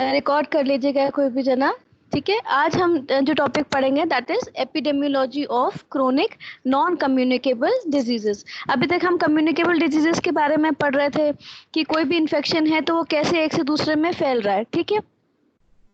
Record कर लीजिएगा कोई भी जना। ठीक है, आज हम जो टॉपिक पढ़ेंगे that is epidemiology of chronic non communicable diseases. अभी तक हम कम्युनिकेबल डिजीजेस के बारे में पढ़ रहे थे कि कोई भी इन्फेक्शन है तो वो कैसे एक से दूसरे में फैल रहा है। ठीक है,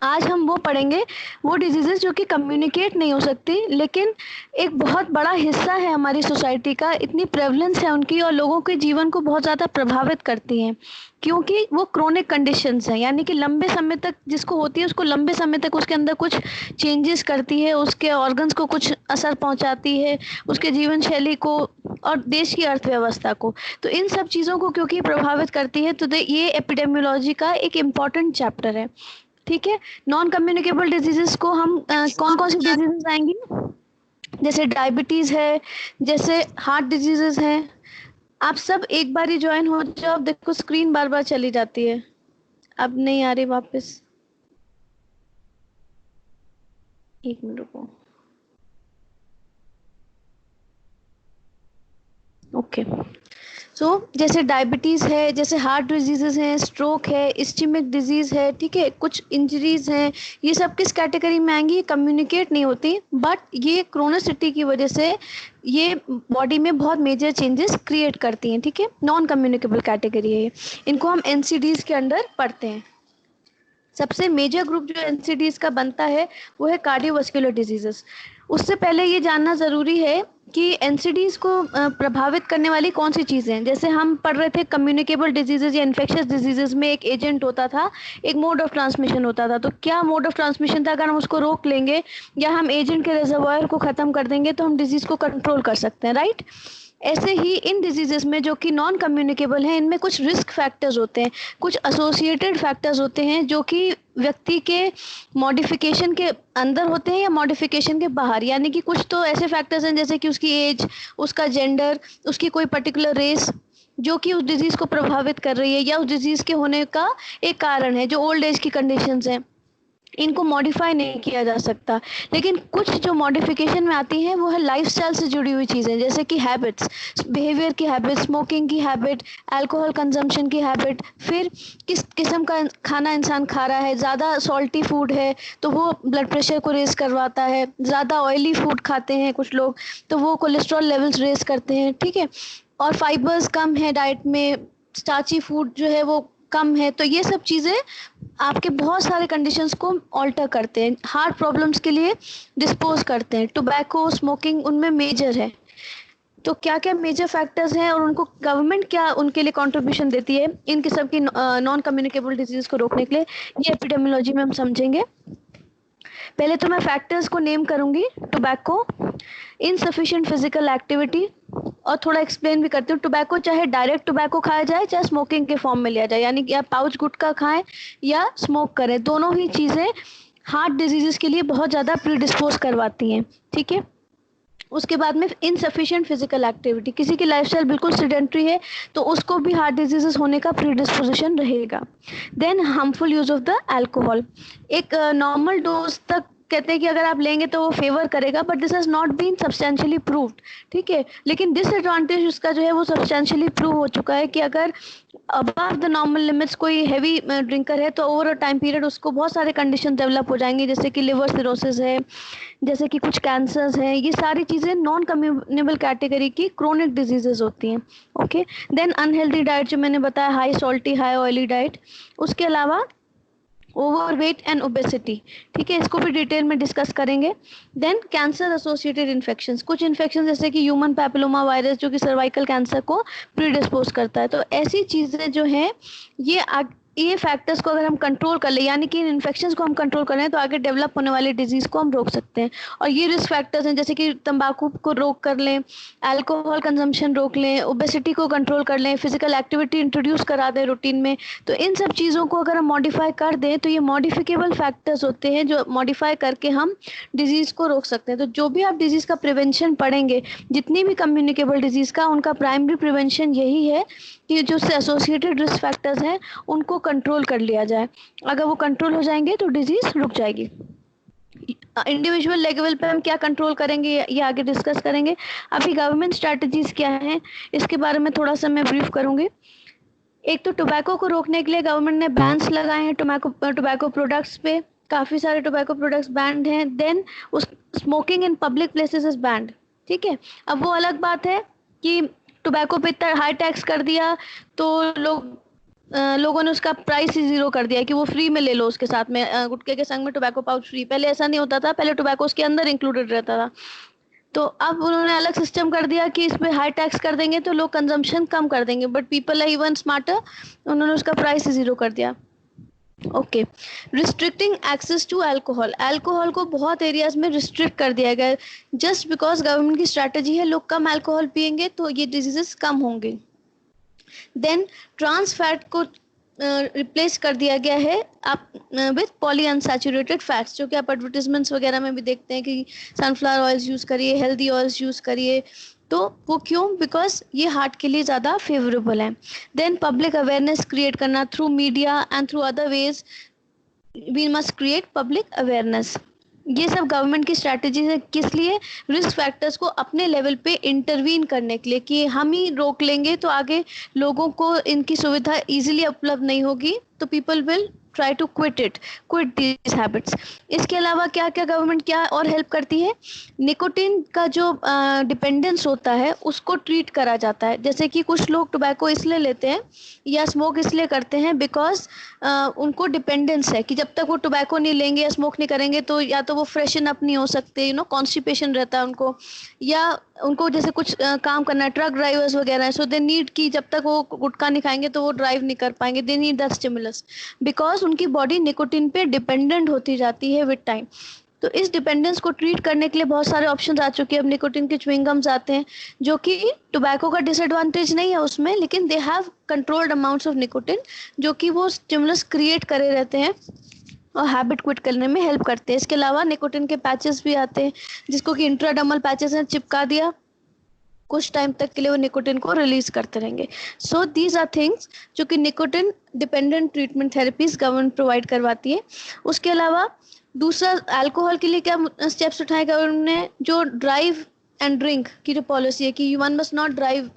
आज हम वो पढ़ेंगे, वो डिजीजेस जो कि कम्युनिकेट नहीं हो सकती लेकिन एक बहुत बड़ा हिस्सा है हमारी सोसाइटी का, इतनी प्रेवलेंस है उनकी और लोगों के जीवन को बहुत ज़्यादा प्रभावित करती हैं क्योंकि वो क्रोनिक कंडीशंस हैं, यानी कि लंबे समय तक जिसको होती है उसको लंबे समय तक उसके अंदर कुछ चेंजेस करती है, उसके ऑर्गन्स को कुछ असर पहुंचाती है, उसके जीवन शैली को और देश की अर्थव्यवस्था को। तो इन सब चीज़ों को क्योंकि प्रभावित करती है तो ये एपिडेमियोलॉजी का एक इम्पॉर्टेंट चैप्टर है। ठीक है, नॉन कम्युनिकेबल डिजीजेस को हम कौन कौन सी डिजीजेस आएंगी, जैसे डायबिटीज है, जैसे हार्ट डिजीजेस हैं। आप सब एक बार ही ज्वाइन हो जाओ। देखो स्क्रीन बार बार चली जाती है, अब नहीं आ रही वापस। एक मिनट रुको। ओके, सो जैसे डायबिटीज है, जैसे हार्ट डिजीजेस हैं, स्ट्रोक है, इस्चेमिक डिजीज है, ठीक है, कुछ इंजरीज हैं, ये सब किस कैटेगरी में आएंगी? कम्युनिकेट नहीं होती बट ये क्रोनिसिटी की वजह से ये बॉडी में बहुत मेजर चेंजेस क्रिएट करती हैं। ठीक है, नॉन कम्युनिकेबल कैटेगरी है ये। इनको हम एनसीडीज के अंडर पढ़ते हैं। सबसे मेजर ग्रुप जो एनसीडीज का बनता है वो है कार्डियोवास्कुलर डिजीजेस। उससे पहले ये जानना जरूरी है कि एनसीडीज को प्रभावित करने वाली कौन सी चीजें हैं। जैसे हम पढ़ रहे थे कम्युनिकेबल डिजीजेस या इन्फेक्शियस डिजीजेस में एक एजेंट होता था, एक मोड ऑफ ट्रांसमिशन होता था। तो क्या मोड ऑफ ट्रांसमिशन था? अगर हम उसको रोक लेंगे या हम एजेंट के रिजर्वायर को खत्म कर देंगे तो हम डिजीज को कंट्रोल कर सकते हैं, राइट? ऐसे ही इन डिजीजेस में जो कि नॉन कम्युनिकेबल हैं, इनमें कुछ रिस्क फैक्टर्स होते हैं, कुछ एसोसिएटेड फैक्टर्स होते हैं जो कि व्यक्ति के मॉडिफिकेशन के अंदर होते हैं या मॉडिफिकेशन के बाहर। यानी कि कुछ तो ऐसे फैक्टर्स हैं जैसे कि उसकी एज, उसका जेंडर, उसकी कोई पर्टिकुलर रेस जो कि उस डिजीज को प्रभावित कर रही है या उस डिजीज के होने का एक कारण है, जो ओल्ड एज की कंडीशंस हैं। इनको मॉडिफाई नहीं किया जा सकता। लेकिन कुछ जो मॉडिफिकेशन में आती हैं वो है लाइफस्टाइल से जुड़ी हुई चीज़ें, जैसे कि हैबिट्स, बिहेवियर की हैबिट, स्मोकिंग की हैबिट, अल्कोहल कंजम्पशन की हैबिट, फिर किस किस्म का खाना इंसान खा रहा है। ज़्यादा सॉल्टी फूड है तो वो ब्लड प्रेशर को रेज करवाता है, ज़्यादा ऑयली फूड खाते हैं कुछ लोग तो वो कोलेस्ट्रॉल लेवल्स रेज करते हैं। ठीक है, और फाइबर्स कम है डाइट में, स्टार्ची फूड जो है वो कम है, तो ये सब चीज़ें आपके बहुत सारे कंडीशंस को ऑल्टर करते हैं, हार्ट प्रॉब्लम्स के लिए डिस्पोज करते हैं। टोबैको, स्मोकिंग उनमें मेजर है। तो क्या क्या मेजर फैक्टर्स हैं और उनको गवर्नमेंट क्या उनके लिए कंट्रीब्यूशन देती है इन किस्म की नॉन कम्युनिकेबल डिजीज को रोकने के लिए, ये एपिडेमियोलॉजी में हम समझेंगे। पहले तो मैं फैक्टर्स को नेम करूंगी। टोबैको, इनसफिशिएंट फिजिकल एक्टिविटी, और थोड़ा एक्सप्लेन भी करती हूँ। टोबैको चाहे डायरेक्ट टोबैको खाया जाए चाहे स्मोकिंग के फॉर्म में लिया जाए, यानी कि आप पाउच गुटखा खाएं या स्मोक करें, दोनों ही चीज़ें हार्ट डिजीजेस के लिए बहुत ज़्यादा प्रीडिस्पोज करवाती हैं। ठीक है, उसके बाद में इनसफिशिएंट फिजिकल एक्टिविटी, किसी की लाइफस्टाइल बिल्कुल सेडेंटरी है तो उसको भी हार्ट डिजीजेस होने का प्रीडिस्पोजिशन रहेगा। Then harmful use of the alcohol, एक नॉर्मल डोज तक कहते हैं कि अगर आप लेंगे तो वो फेवर करेगा, but this has not been substantially proved. ठीक है, लेकिन डिसएडवांटेज उसका जो है वो सब्सटेंशियली प्रूव हो चुका है कि अगर अबव द नॉर्मल लिमिट्स कोई हैवी ड्रिंकर है तो ओवर अ टाइम पीरियड उसको बहुत सारे कंडीशन डेवलप हो जाएंगे, जैसे कि लिवर सिरोसिस है, जैसे कि कुछ कैंसर्स हैं। ये सारी चीज़ें नॉन कम्युनिकेबल कैटेगरी की क्रोनिक डिजीजेस होती हैं। ओके, देन अनहेल्दी डाइट जो मैंने बताया, high salty high oily diet, उसके अलावा ओवरवेट एंड ओबेसिटी। ठीक है, इसको भी डिटेल में डिस्कस करेंगे। देन कैंसर एसोसिएटेड इन्फेक्शंस, कुछ इन्फेक्शन जैसे कि ह्यूमन पैपिलोमा वायरस जो कि सर्वाइकल कैंसर को प्रीडिस्पोज करता है। तो ऐसी चीज़ें जो हैं ये फैक्टर्स को अगर हम कंट्रोल कर ले, यानी कि इन इन्फेक्शंस को हम कंट्रोल कर लें तो आगे डेवलप होने वाली डिजीज को हम रोक सकते हैं। और ये रिस्क फैक्टर्स हैं जैसे कि तंबाकू को रोक कर लें, अल्कोहल कंजम्पशन रोक लें, ओबेसिटी को कंट्रोल कर लें, फिजिकल एक्टिविटी इंट्रोड्यूस करा दें रूटीन में। तो इन सब चीज़ों को अगर हम मॉडिफाई कर दें तो ये मॉडिफिकेबल फैक्टर्स होते हैं जो मॉडिफाई करके हम डिजीज़ को रोक सकते हैं। तो जो भी आप डिजीज़ का प्रिवेंशन पढ़ेंगे, जितनी भी कम्युनिकेबल डिजीज़ का, उनका प्राइमरी प्रिवेंशन यही है कि जो से एसोसिएटेड रिस्क फैक्टर्स हैं उनको कंट्रोल कर लिया जाए। अगर वो कंट्रोल हो जाएंगे तो डिजीज रुक जाएगी। इंडिविजुअल लेवल पे हम क्या कंट्रोल करेंगे ये आगे डिस्कस करेंगे। अभी गवर्नमेंट स्ट्रैटेजीज क्या हैं इसके बारे में थोड़ा सा मैं ब्रीफ करूंगी। एक तो टोबैको को रोकने के लिए गवर्नमेंट ने बैन्स लगाए हैं टोबैको प्रोडक्ट्स पे, काफी सारे टोबैको प्रोडक्ट्स बैंड हैं। देन उस smoking in public places is band, ठीक है। अब वो अलग बात है कि टोबैको पे इतना हाई टैक्स कर दिया तो लोगों ने उसका प्राइस ही जीरो कर दिया कि वो फ्री में ले लो, उसके साथ में गुटखे के संग में टोबैको पाउच फ्री। पहले ऐसा नहीं होता था, पहले टोबैको उसके अंदर इंक्लूडेड रहता था। तो अब उन्होंने अलग सिस्टम कर दिया कि इस पे हाई टैक्स कर देंगे तो लोग कंजम्पशन कम कर देंगे, but people are even smarter, उन्होंने उसका प्राइस ही जीरो कर दिया। Okay, restricting access to alcohol, alcohol को बहुत एरियाज में रिस्ट्रिक्ट कर दिया गया है, जस्ट बिकॉज गवर्नमेंट की स्ट्रैटेजी है लोग कम अल्कोहल पियेंगे तो ये डिजीजेस कम होंगे। देन ट्रांस फैट को रिप्लेस कर दिया गया है आप विथ पॉली अनसैचुरेटेड फैट्स, जो कि आप एडवर्टीजमेंट्स वगैरह में भी देखते हैं कि सनफ्लावर ऑयल्स यूज करिए, हेल्दी ऑयल्स यूज करिए। तो वो क्यों? बिकॉज ये हार्ट के लिए ज़्यादा फेवरेबल है। देन पब्लिक अवेयरनेस क्रिएट करना through media and through other ways, we must create public awareness. ये सब गवर्नमेंट की स्ट्रैटेजी है, किस लिए? रिस्क फैक्टर्स को अपने लेवल पे इंटरवीन करने के लिए, कि हम ही रोक लेंगे तो आगे लोगों को इनकी सुविधा इजीली उपलब्ध नहीं होगी, तो people will try to quit these habits. इसके अलावा क्या क्या गवर्नमेंट क्या और हेल्प करती है? निकोटिन का जो डिपेंडेंस होता है उसको ट्रीट करा जाता है। जैसे कि कुछ लोग टोबैको इसलिए लेते हैं या स्मोक इसलिए करते हैं बिकॉज उनको डिपेंडेंस है कि जब तक वो टोबैको नहीं लेंगे या स्मोक नहीं करेंगे तो या तो वो फ्रेशन अप नहीं हो सकते, कॉन्स्टिपेशन रहता है उनको, या उनको जैसे कुछ काम करना है, ट्रक ड्राइवर्स वगैरह है, सो दे नीड कि जब तक वो गुटखा नहीं खाएंगे तो वो ड्राइव नहीं कर पाएंगे, they need that stimulus, because उनकी बॉडी निकोटिन पे डिपेंडेंट होती जाती है विद टाइम। तो इस डिपेंडेंस को ट्रीट करने के लिए बहुत सारे ऑप्शंस आ चुके हैं। अब निकोटिन के च्युइंगम्स आते हैं जो कि टोबैको का डिसएडवांटेज नहीं है उसमें, लेकिन they have controlled amounts of nicotine, जो कि वो स्टिमुलस क्रिएट करे रहते हैं और हैबिट क्विट करने में हेल्प करते हैं। इसके अलावा निकोटिन के पैचेस भी आते हैं, जिसको कि इंट्राडर्मल पैचेस हैं, चिपका दिया, कुछ टाइम तक के लिए वो निकोटिन को रिलीज करते रहेंगे। सो दीज आर थिंग्स जो कि nicotine dependent treatment therapies government provide करवाती है। उसके अलावा दूसरा, अल्कोहल के लिए क्या स्टेप्स उठाए गवर्नमेंट ने? जो ड्राइव एंड ड्रिंक की जो पॉलिसी है कि one must not drive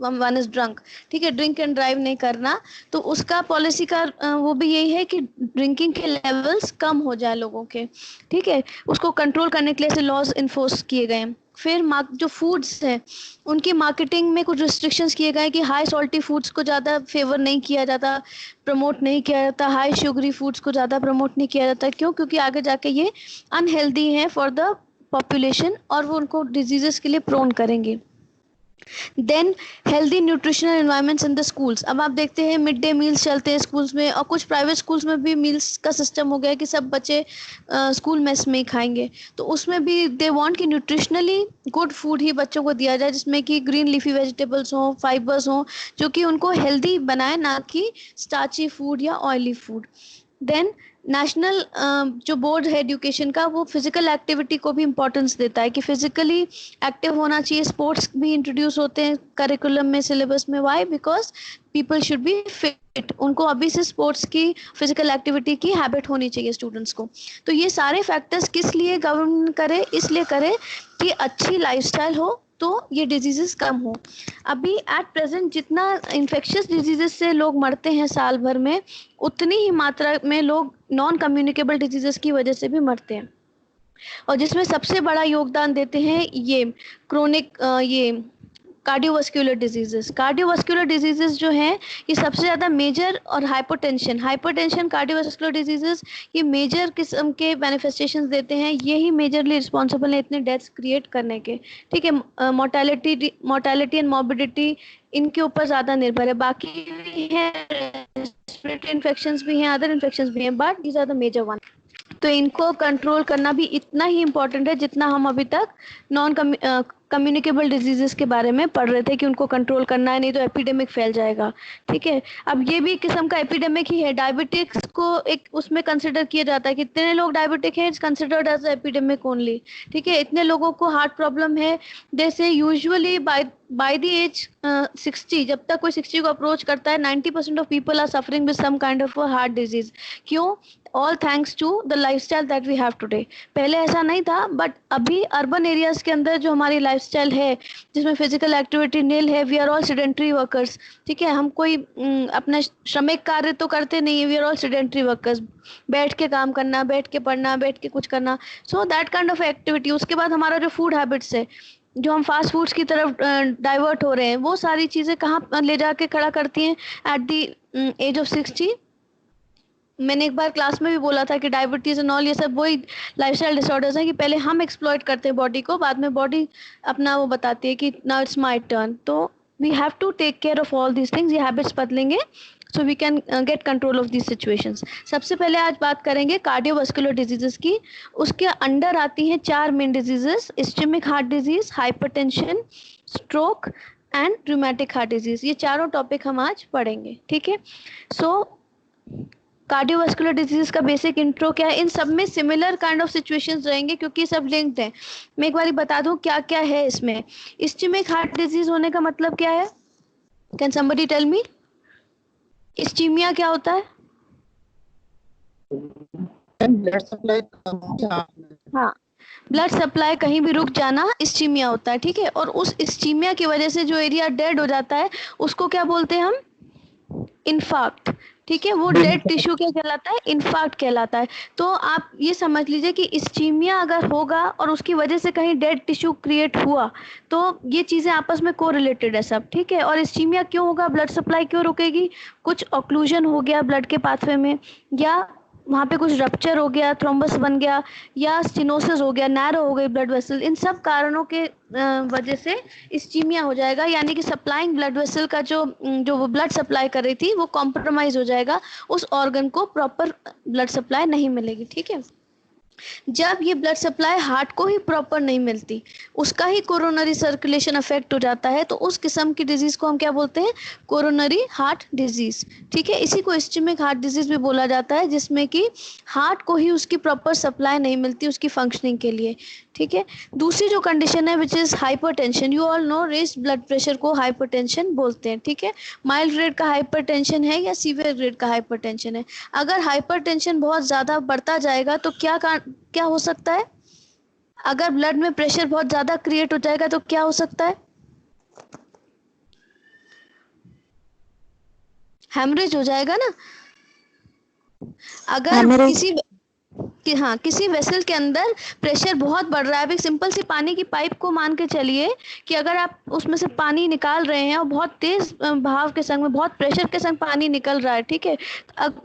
one is drunk, ठीक है, ड्रिंक एंड ड्राइव नहीं करना, तो उसका पॉलिसी का वो भी यही है कि ड्रिंकिंग के लेवल्स कम हो जाए लोगों के, ठीक है, उसको कंट्रोल करने के लिए ऐसे लॉज इन्फोर्स किए गए हैं। फिर जो फूड्स हैं उनकी मार्केटिंग में कुछ रिस्ट्रिक्शंस किए गए कि हाई सॉल्टी फूड्स को ज़्यादा फेवर नहीं किया जाता, प्रमोट नहीं किया जाता, हाई शुगरी फूड्स को ज़्यादा प्रमोट नहीं किया जाता। क्यों? क्योंकि आगे जाके ये अनहेल्दी हैं फॉर द पॉपुलेशन और वो उनको डिजीजेस के लिए प्रोन करेंगे। Then healthy nutritional environments in the schools. अब आप देखते हैं मिड डे मील्स चलते हैं स्कूल्स में, और कुछ प्राइवेट स्कूल्स में भी मील्स का सिस्टम हो गया है कि सब बच्चे स्कूल मेस में ही खाएंगे। तो उसमें भी दे वांट कि न्यूट्रिशनली गुड फूड ही बच्चों को दिया जाए, जिसमें कि ग्रीन लीफी वेजिटेबल्स हों, फाइबर्स हों, जो कि उनको हेल्दी बनाए, ना कि स्टार्ची फूड या ऑयली फूड। देन नेशनल जो बोर्ड है एजुकेशन का, वो फिजिकल एक्टिविटी को भी इम्पोर्टेंस देता है कि फिजिकली एक्टिव होना चाहिए। स्पोर्ट्स भी इंट्रोड्यूस होते हैं करिकुलम में, सिलेबस में। Why? Because people should be fit, उनको अभी से स्पोर्ट्स की, फिजिकल एक्टिविटी की हैबिट होनी चाहिए स्टूडेंट्स को। तो ये सारे फैक्टर्स किस लिए गवर्नमेंट करे? इसलिए करे कि अच्छी लाइफस्टाइल हो तो ये डिजीजेस कम हो। अभी एट प्रेजेंट जितना इन्फेक्शियस डिजीजेस से लोग मरते हैं साल भर में, उतनी ही मात्रा में लोग नॉन कम्युनिकेबल डिजीजेस की वजह से भी मरते हैं, और जिसमें सबसे बड़ा योगदान देते हैं ये क्रोनिक ये कार्डियोवास्कुलर डिजीजेस जो हैं, ये सबसे ज़्यादा मेजर, और हाइपरटेंशन कार्डियोवास्कुलर डिजीजेस, ये मेजर किस्म के मैनिफेस्टेशंस देते हैं। यही मेजरली रिस्पॉन्सिबल है इतने डेथ्स क्रिएट करने के, ठीक है। मोर्टेलिटी एंड मॉर्बिडिटी इनके ऊपर ज़्यादा निर्भर है। बाकी भी हैं, रेस्पिरेटरी इन्फेक्शंस भी हैं, अदर इन्फेक्शंस भी हैं, but these are the major one. तो इनको कंट्रोल करना भी इतना ही इम्पोर्टेंट है जितना हम अभी तक नॉन कम्युनिकेबल डिजीजेस के बारे में पढ़ रहे थे कि उनको कंट्रोल करना है, नहीं तो एपिडेमिक फैल जाएगा, ठीक है। अब ये भी किस्म का एपिडेमिक ही है। डायबिटिक्स को एक उसमें कंसिडर किया जाता है कि इतने लोग डायबिटिक हैं, it's considered as epidemic only, ठीक है। इतने लोगों को हार्ट प्रॉब्लम है, जैसे usually by by the age 60, जब तक कोई 60 को अप्रोच करता है, 90% of people are suffering with some kind of heart disease. क्यों? All thanks to the lifestyle that we have today. पहले ऐसा नहीं था, बट अभी अर्बन एरियाज के अंदर जो हमारी लाइफस्टाइल है, जिसमें फिजिकल एक्टिविटी नील है, we are all sedentary workers. ठीक है, हम कोई अपना श्रमिक कार्य तो करते नहीं है, we are all sedentary workers. बैठ के काम करना, बैठ के पढ़ना, बैठ के कुछ करना, so that kind of activity. उसके बाद हमारा जो फूड हैबिट्स है, जो हम फास्ट फूड्स की तरफ डाइवर्ट हो रहे हैं, वो सारी चीजें कहाँ ले जाके खड़ा करती हैं? At the age of 60। मैंने एक बार क्लास में भी बोला था कि डायबिटीज एंड ऑल ये सब वही लाइफस्टाइल डिसऑर्डर्स हैं कि पहले हम एक्सप्लॉइट करते हैं बॉडी को, बाद में बॉडी अपना वो बताती है कि नाउ इट्स माय टर्न। तो we have to take care of all these things. ये हैबिट्स बदलेंगे so we can get control of these situations. सबसे पहले आज बात करेंगे कार्डियोवास्कुलर डिजीजेस की। उसके अंडर आती हैं 4 main diseases: ischaemic heart disease, hypertension, stroke and rheumatic heart disease. ये चारों टॉपिक हम आज पढ़ेंगे, ठीक है। सो कार्डियोवास्कुलर डिजीज का बेसिक इंट्रो क्या है? इन सब में सिमिलर काइंड ऑफ सिचुएशंस रहेंगे क्योंकि सब लिंक्ड हैं। मैं एक बार बता दूं क्या क्या है इसमें। इस्केमिक हार्ट डिजीज होने का मतलब क्या है? Can somebody tell me? Ischaemia क्या होता है? ब्लड सप्लाई हाँ, ब्लड सप्लाई कहीं भी रुक जाना इस्कीमिया होता है, ठीक है। और उस इस्कीमिया की वजह से जो एरिया डेड हो जाता है उसको क्या बोलते हैं हम? इन्फार्क्ट, ठीक है। वो डेड टिश्यू क्या कहलाता है? इन्फार्क्ट कहलाता है। तो आप ये समझ लीजिए कि इस्कीमिया अगर होगा और उसकी वजह से कहीं डेड टिश्यू क्रिएट हुआ, तो ये चीज़ें आपस में कोरिलेटेड है सब, ठीक है। और इस्कीमिया क्यों होगा? ब्लड सप्लाई क्यों रुकेगी? कुछ ऑक्लूजन हो गया ब्लड के पाथवे में, या वहाँ पे कुछ रप्चर हो गया, थ्रोम्बस बन गया, या स्टेनोसिस हो गया, नैरो हो गई ब्लड वेसल। इन सब कारणों के वजह से इस्कीमिया हो जाएगा, यानी कि सप्लाइंग ब्लड वेसल का जो वो ब्लड सप्लाई कर रही थी वो कॉम्प्रोमाइज हो जाएगा, उस ऑर्गन को प्रॉपर ब्लड सप्लाई नहीं मिलेगी, ठीक है। जब ये ब्लड सप्लाई हार्ट को ही प्रॉपर नहीं मिलती, उसका ही कोरोनरी सर्कुलेशन अफेक्ट हो जाता है, तो उस किस्म की डिजीज को हम क्या बोलते हैं? कोरोनरी हार्ट डिजीज, ठीक है। इसी को इस्केमिक हार्ट डिजीज भी बोला जाता है, जिसमें कि हार्ट को ही उसकी प्रॉपर सप्लाई नहीं मिलती उसकी फंक्शनिंग के लिए, ठीक है। दूसरी जो कंडीशन है which is hypertension. You all know raised blood pressure को हाइपरटेंशन बोलते हैं, ठीक है। माइल्ड ग्रेड का हाइपरटेंशन है या सीवियर ग्रेड का हाइपरटेंशन है। अगर हाइपरटेंशन बहुत ज़्यादा बढ़ता जाएगा तो क्या हो सकता है? अगर ब्लड में प्रेशर बहुत ज़्यादा क्रिएट हो जाएगा तो क्या हो सकता है? हेमरेज हो जाएगा ना। अगर किसी वेसल के अंदर प्रेशर बहुत बढ़ रहा है, अभी सिंपल सी पानी की पाइप को मान के चलिए कि अगर आप उसमें से पानी निकाल रहे हैं और बहुत तेज बहाव के संग में, बहुत प्रेशर के संग पानी निकल रहा है, ठीक है।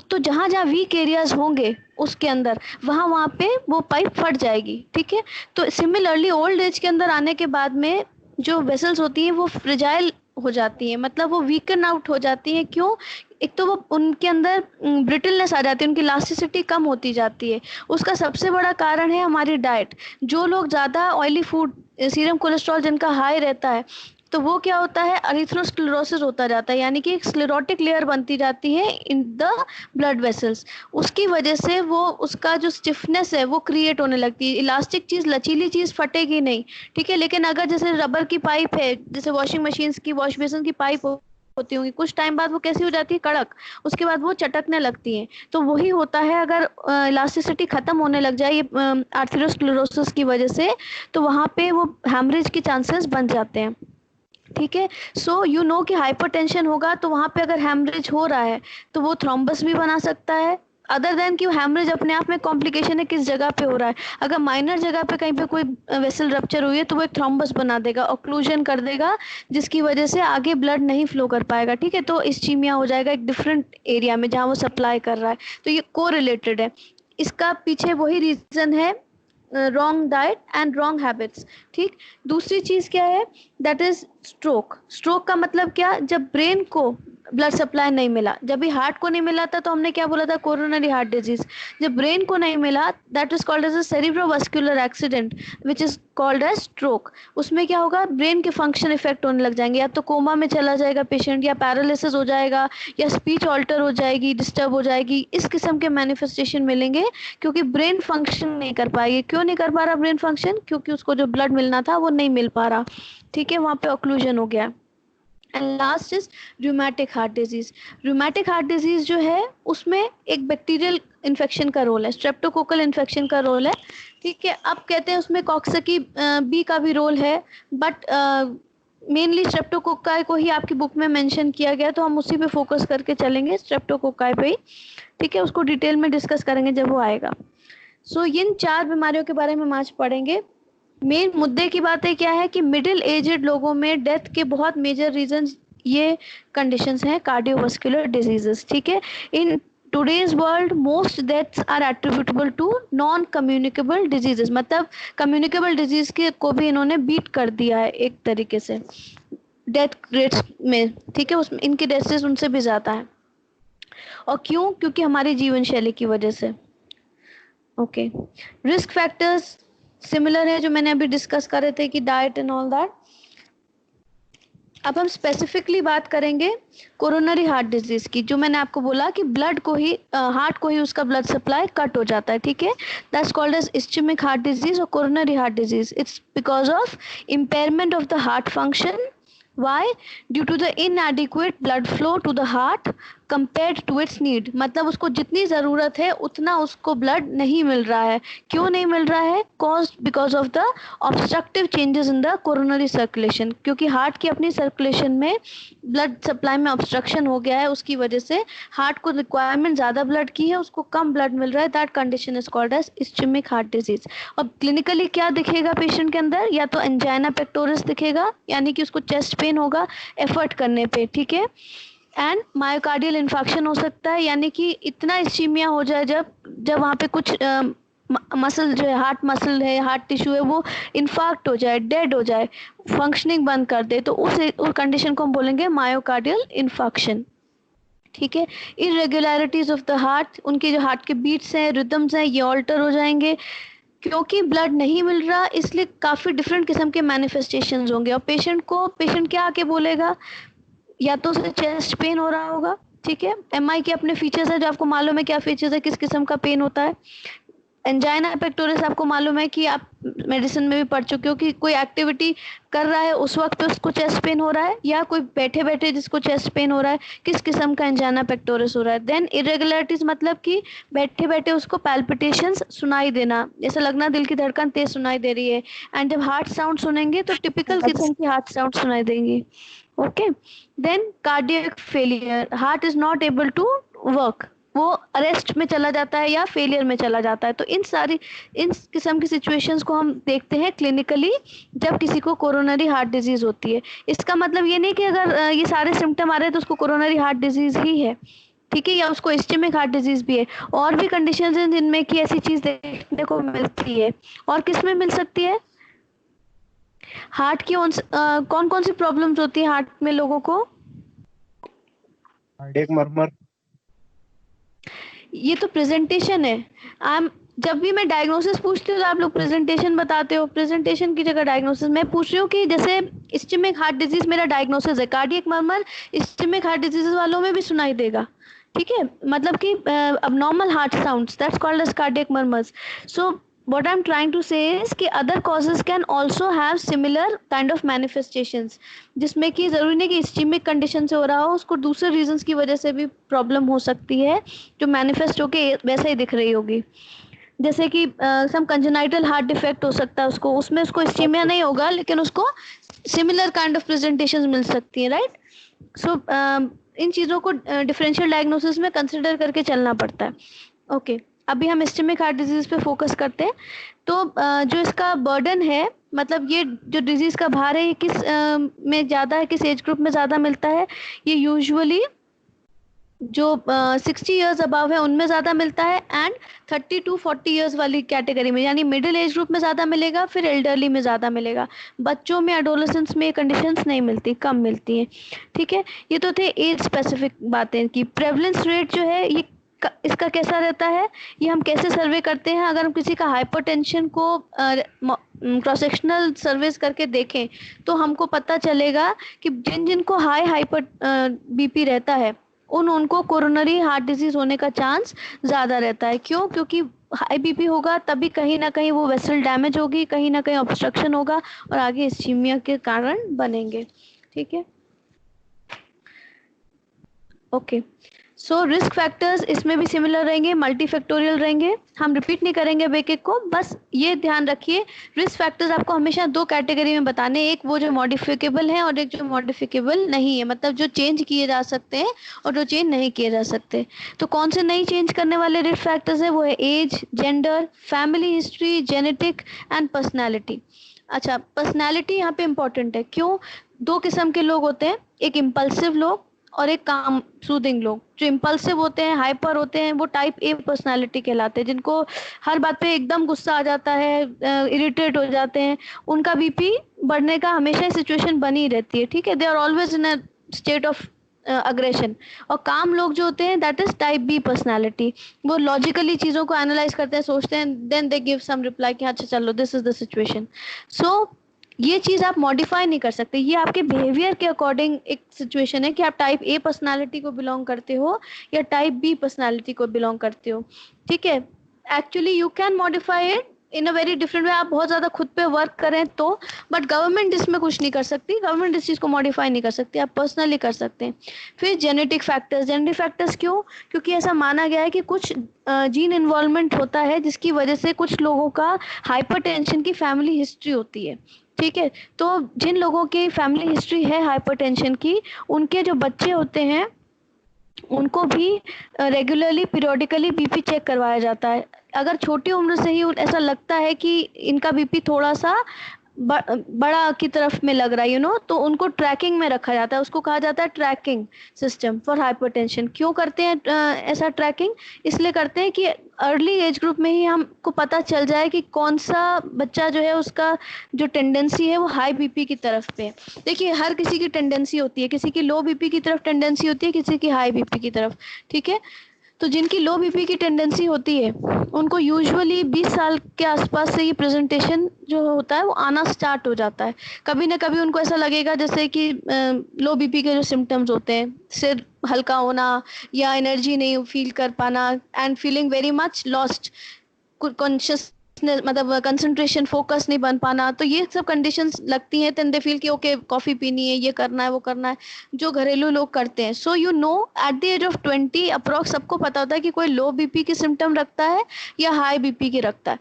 तो जहाँ जहाँ वीक एरियाज होंगे उसके अंदर, वहाँ पे वो पाइप फट जाएगी, ठीक है। तो सिमिलरली ओल्ड एज के अंदर आने के बाद में जो वेसल्स होती हैं वो फ्रेजाइल हो जाती है, मतलब वो वीकन आउट हो जाती है। क्यों? एक तो वो उनके अंदर ब्रिटलनेस आ जाती है, उनकी इलास्टिसिटी कम होती जाती है। उसका सबसे बड़ा कारण है हमारी डाइट। जो लोग ज़्यादा ऑयली फूड, सीरम कोलेस्ट्रॉल जिनका हाई रहता है, तो वो क्या होता है? अरिथ्रोस्क्लेरोसिस होता जाता है, यानी कि एक स्क्लेरोटिक लेयर बनती जाती है इन द ब्लड वेसल्स। उसकी वजह से वो उसका जो स्टिफनेस है वो क्रिएट होने लगती है। इलास्टिक चीज़, लचीली चीज़ फटेगी नहीं, ठीक है। लेकिन अगर जैसे रबर की पाइप है, जैसे वॉशिंग मशीन्स की, वॉश बेसिन की पाइप होती होंगी, कुछ टाइम बाद वो कैसी हो जाती है? कड़क। उसके बाद वो चटकने लगती है। तो वही होता है, अगर इलास्टिसिटी खत्म होने लग जाए ये आर्थरोस्क्लेरोसिस की वजह से, तो वहाँ पे वो हैमरेज के चांसेस बन जाते हैं, ठीक है। सो यू नो कि हाइपरटेंशन होगा तो वहाँ पे अगर हैमरेज हो रहा है तो वो थ्रोम्बस भी बना सकता है। अदर देन कि हैमरेज अपने आप में कॉम्प्लिकेशन है, किस जगह पे हो रहा है। अगर माइनर जगह पे कहीं पे कोई वेसल रप्चर हुई है तो वो एक थ्रोम्बस बना देगा, ऑक्लूजन कर देगा, जिसकी वजह से आगे ब्लड नहीं फ्लो कर पाएगा, ठीक है। तो इस्कीमिया हो जाएगा एक डिफरेंट एरिया में जहाँ वो सप्लाई कर रहा है। तो ये को रिलेटेड है। इसका पीछे वही रीजन है, wrong diet and wrong habits, ठीक। दूसरी चीज क्या है? That is stroke. स्ट्रोक का मतलब क्या? जब ब्रेन को ब्लड सप्लाई नहीं मिला। जब भी हार्ट को नहीं मिला था तो हमने क्या बोला था, कोरोनरी हार्ट डिजीज। जब ब्रेन को नहीं मिला, that is called as a cerebrovascular accident which is called as stroke. उसमें क्या होगा, ब्रेन के फंक्शन इफेक्ट होने लग जाएंगे, या तो कोमा में चला जाएगा पेशेंट, या पैरालिसिस हो जाएगा, या स्पीच ऑल्टर हो जाएगी, डिस्टर्ब हो जाएगी, इस किस्म के मैनिफेस्टेशन मिलेंगे, क्योंकि ब्रेन फंक्शन नहीं कर पाएगी। क्यों नहीं कर पा रहा ब्रेन फंक्शन, क्योंकि उसको जो ब्लड मिलना था वो नहीं मिल पा रहा, ठीक है, वहां पे ऑक्लूजन हो गया। And last is rheumatic heart disease. Rheumatic heart disease जो है उसमें एक बैक्टीरियल इन्फेक्शन का रोल है, स्ट्रेप्टोकोकल इन्फेक्शन का रोल है, ठीक है। अब कहते हैं उसमें कॉक्सकी बी का भी रोल है, बट मेनली स्ट्रेप्टोकोकाई को ही आपकी बुक में मेंशन किया गया, तो हम उसी पे फोकस करके चलेंगे, स्ट्रेप्टोकोकाई पे ही, ठीक है। उसको डिटेल में डिस्कस करेंगे जब वो आएगा। सो इन 4 बीमारियों के बारे में हम आज पढ़ेंगे। मेन मुद्दे की बातें क्या है कि मिडिल एजेड लोगों में डेथ के बहुत मेजर रीजंस ये कंडीशंस हैं, कार्डियोवास्कुलर डिजीजेस, ठीक है। In today's world most deaths are attributable to non communicable diseases, मतलब कम्युनिकेबल डिजीज के को भी इन्होंने बीट कर दिया है एक तरीके से डेथ रेट्स में, ठीक है। उसमें इनकी डेथ्स उनसे भी ज्यादा है। और क्यों? क्योंकि हमारी जीवन शैली की वजह से। ओके, रिस्क फैक्टर्स सिमिलर है जो मैंने अभी डिस्कस कर रहे थे कि डाइट एंड ऑल दैट। अब हम स्पेसिफिकली बात करेंगे कोरोनरी हार्ट डिजीज की, जो मैंने आपको बोला कि ब्लड को ही हार्ट को ही उसका ब्लड सप्लाई कट हो जाता है, ठीक है। That's called as ischaemic heart disease और coronary heart disease. It's because of impairment of the heart function. Why? Due to the inadequate blood flow to the heart compared to its need, मतलब उसको जितनी ज़रूरत है उतना उसको blood नहीं मिल रहा है। क्यों नहीं मिल रहा है? Because of the obstructive changes in the coronary circulation, क्योंकि हार्ट की अपनी सर्कुलेशन में ब्लड सप्लाई में ऑब्स्ट्रक्शन हो गया है, उसकी वजह से हार्ट को रिक्वायरमेंट ज़्यादा ब्लड की है, उसको कम ब्लड मिल रहा है। That condition is called as ischaemic heart disease. अब क्लिनिकली क्या दिखेगा पेशेंट के अंदर? या तो एंजाइना पेक्टोरिस दिखेगा, यानी कि उसको चेस्ट पेन होगा एफर्ट करने पे, ठीक है। एंड मायोकार्डियल इन्फाक्शन हो सकता है, यानी कि इतना इस्चीमिया हो जाए जब जब वहाँ पे कुछ मसल जो है, हार्ट मसल है, हार्ट टिश्यू है, वो इन्फाक्ट हो जाए, डेड हो जाए, फंक्शनिंग बंद कर दे, तो उस कंडीशन को हम बोलेंगे मायोकार्डियल इन्फाक्शन, ठीक है। इरेगुलरिटीज ऑफ द हार्ट, उनके जो हार्ट के बीट्स हैं, रिदम्स हैं, ये ऑल्टर हो जाएंगे, क्योंकि ब्लड नहीं मिल रहा, इसलिए काफ़ी डिफरेंट किस्म के मैनिफेस्टेशंस होंगे। और पेशेंट क्या आके बोलेगा? या तो उसे चेस्ट पेन हो रहा होगा, ठीक है। एमआई के अपने फीचर्स है जो आपको मालूम है क्या फीचर्स है, किस किस्म का पेन होता है। एंजाइना पेक्टोरिस आपको मालूम है कि आप मेडिसिन में भी पढ़ चुके हो कि कोई एक्टिविटी कर रहा है उस वक्त पे उसको चेस्ट पेन हो रहा है, या कोई बैठे बैठे जिसको चेस्ट पेन हो रहा है, किस किस्म का एंजाइना पेक्टोरिस हो रहा है। देन इरेगुलरिटीज मतलब कि बैठे बैठे उसको पैल्पिटेशंस सुनाई देना, जैसे लगना दिल की धड़कन तेज सुनाई दे रही है। एंड जब हार्ट साउंड सुनेंगे तो टिपिकल किस्म की हार्ट साउंड सुनाई देंगी, okay. Then cardiac failure, heart is not able to work, वो अरेस्ट में चला जाता है या फेलियर में चला जाता है। तो इन किस्म की सिचुएशंस को हम देखते हैं क्लिनिकली जब किसी को कोरोनरी हार्ट डिजीज होती है। इसका मतलब ये नहीं कि अगर ये सारे सिम्टम आ रहे हैं तो उसको कोरोनरी हार्ट डिजीज ही है, ठीक है, या उसको इस्चेमिक हार्ट डिजीज भी है। और भी कंडीशंस हैं जिनमें कि ऐसी चीज देखने को मिलती है। और किस में मिल सकती है? हार्ट की कौन कौन सी प्रॉब्लम्स होती है हार्ट में लोगों को? Cardiac murmur. ये तो प्रेजेंटेशन है। जब भी मैं डायग्नोसिस पूछती हूँ तो आप लोग प्रेजेंटेशन बताते हो, प्रेजेंटेशन की जगह डायग्नोसिस। मैं पूछ रही हूँ कि जैसे इस्चेमिक हार्ट डिजीज मेरा डायग्नोसिस है, cardiac murmur ischaemic heart disease वालों में भी सुनाई देगा, ठीक है, मतलब कि abnormal heart sounds, that's called as cardiac murmurs. So what I'm trying to say is कि other causes can also have similar kind of manifestations, जिसमें कि जरूरी नहीं कि इस्चेमिक कंडीशन से हो रहा हो, उसको दूसरे रीजंस की वजह से भी प्रॉब्लम हो सकती है जो मैनिफेस्ट होके वैसे ही दिख रही होगी। जैसे कि सम कंजेनाइटल हार्ट डिफेक्ट हो सकता है उसको, उसमें उसको इस्चेमिया नहीं होगा लेकिन उसको सिमिलर काइंड ऑफ प्रेजेंटेशंस मिल सकती है, राइट। सो इन चीज़ों को डिफरेंशियल डायग्नोसिस में कंसिडर करके चलना पड़ता है, ओके। अभी हम इस्चेमिक हार्ट डिजीज पे फोकस करते हैं। तो जो इसका बर्डन है, मतलब ये जो डिजीज का भार है, ये किस में ज़्यादा है, किस एज ग्रुप में ज़्यादा मिलता है? ये यूजुअली जो 60 ईयर्स अबव है उनमें ज़्यादा मिलता है, एंड 30 to 40 ईयर्स वाली कैटेगरी में यानी मिडिल एज ग्रुप में ज़्यादा मिलेगा, फिर एल्डरली में ज़्यादा मिलेगा। बच्चों में, एडोलेसेंस में ये कंडीशंस नहीं मिलती, कम मिलती हैं। ठीक है, ये तो थे एज स्पेसिफिक बातें की। प्रेवलेंस रेट जो है ये इसका कैसा रहता है, ये हम कैसे सर्वे करते हैं? अगर हम किसी का हाइपरटेंशन को क्रॉस सेक्शनल सर्विस करके देखें तो हमको पता चलेगा कि जिन जिनको हाई हाइपर बीपी रहता है उनको कोरोनरी हार्ट डिजीज होने का चांस ज़्यादा रहता है। क्यों? क्योंकि हाई बीपी होगा तभी कहीं ना कहीं वो वेसल डैमेज होगी, कहीं ना कहीं ऑब्स्ट्रक्शन होगा और आगे इस्कीमिया के कारण बनेंगे। ठीक है, ओके। सो रिस्क फैक्टर्स इसमें भी सिमिलर रहेंगे, मल्टीफैक्टोरियल रहेंगे, हम रिपीट नहीं करेंगे अब एक एक को, बस ये ध्यान रखिए रिस्क फैक्टर्स आपको हमेशा दो कैटेगरी में बताने, एक वो जो मॉडिफिकेबल है और एक जो मॉडिफिकेबल नहीं है, मतलब जो चेंज किए जा सकते हैं और जो चेंज नहीं किए जा सकते। तो कौन से नहीं चेंज करने वाले रिस्क फैक्टर्स है? वो है age, gender, family history, genetic and personality. अच्छा, पर्सनैलिटी यहाँ पे इम्पोर्टेंट है। क्यों? दो किस्म के लोग होते हैं, एक इम्पल्सिव लोग और एक काम सूदिंग लोग। जो इम्पल्सिव होते हैं, हाइपर होते हैं, वो टाइप ए पर्सनालिटी कहलाते हैं, जिनको हर बात पे एकदम गुस्सा आ जाता है, इरिटेट हो जाते हैं, उनका बीपी बढ़ने का हमेशा सिचुएशन बनी रहती है। ठीक है, they are always in a state of aggression. और काम लोग जो होते हैं that is type B personality, वो लॉजिकली चीज़ों को एनालाइज करते हैं, सोचते हैं, then they give some reply कि अच्छा चलो this is the situation. So ये चीज़ आप मॉडिफाई नहीं कर सकते, ये आपके बिहेवियर के अकॉर्डिंग एक सिचुएशन है कि आप टाइप ए पर्सनालिटी को बिलोंग करते हो या टाइप बी पर्सनालिटी को बिलोंग करते हो। ठीक है, actually you can modify it in a very different way, आप बहुत ज़्यादा खुद पे वर्क करें तो, बट गवर्नमेंट इसमें कुछ नहीं कर सकती, गवर्नमेंट इस चीज़ को मॉडिफाई नहीं कर सकती, आप पर्सनली कर सकते हैं। फिर जेनेटिक फैक्टर्स, जेनेटिक फैक्टर्स क्यों? क्योंकि ऐसा माना गया है कि कुछ जीन इन्वॉल्वमेंट होता है जिसकी वजह से कुछ लोगों का हाइपरटेंशन की फैमिली हिस्ट्री होती है। ठीक है, तो जिन लोगों की फैमिली हिस्ट्री है हाइपरटेंशन की, उनके जो बच्चे होते हैं उनको भी रेगुलरली पीरियोडिकली बीपी चेक करवाया जाता है। अगर छोटी उम्र से ही ऐसा लगता है कि इनका बीपी थोड़ा सा बड़ा की तरफ में लग रहा है तो उनको ट्रैकिंग में रखा जाता है, उसको कहा जाता है ट्रैकिंग सिस्टम फॉर हाइपरटेंशन। क्यों करते हैं ऐसा ट्रैकिंग? इसलिए करते हैं कि अर्ली एज ग्रुप में ही हमको पता चल जाए कि कौन सा बच्चा जो है उसका जो टेंडेंसी है वो हाई बीपी की तरफ पे है। देखिए हर किसी की टेंडेंसी होती है, किसी की लो बीपी की तरफ टेंडेंसी होती है, किसी की हाई बीपी की तरफ। ठीक है, तो जिनकी लो बीपी की टेंडेंसी होती है उनको यूजुअली 20 साल के आसपास से ये प्रेजेंटेशन जो होता है वो आना स्टार्ट हो जाता है। कभी ना कभी उनको ऐसा लगेगा जैसे कि लो बीपी के जो सिम्टम्स होते हैं, सिर हल्का होना या एनर्जी नहीं फील कर पाना and feeling very much lost, conscious मतलब कंसंट्रेशन फोकस नहीं बन पाना, तो ये सब कंडीशंस लगती हैं। देन दे फील कि ओके कॉफी पीनी है, ये करना है, वो करना है, जो घरेलू लोग करते हैं। So you know at the age of 20 approx सबको पता होता है कि कोई लो बीपी के सिम्टम रखता है या हाई बीपी के रखता है।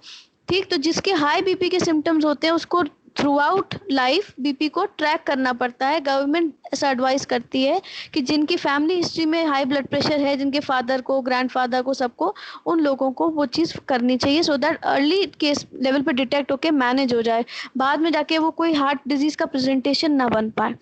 ठीक, तो जिसके हाई बीपी के सिम्टम्स होते हैं उसको थ्रू आउट लाइफ बीपी को ट्रैक करना पड़ता है। गवर्नमेंट ऐसा एडवाइस करती है कि जिनकी फैमिली हिस्ट्री में हाई ब्लड प्रेशर है, जिनके फादर को, ग्रैंडफादर को, सबको, उन लोगों को वो चीज़ करनी चाहिए so that early case level पे डिटेक्ट होके मैनेज हो जाए, बाद में जाके वो कोई हार्ट डिजीज का प्रेजेंटेशन ना बन पाए।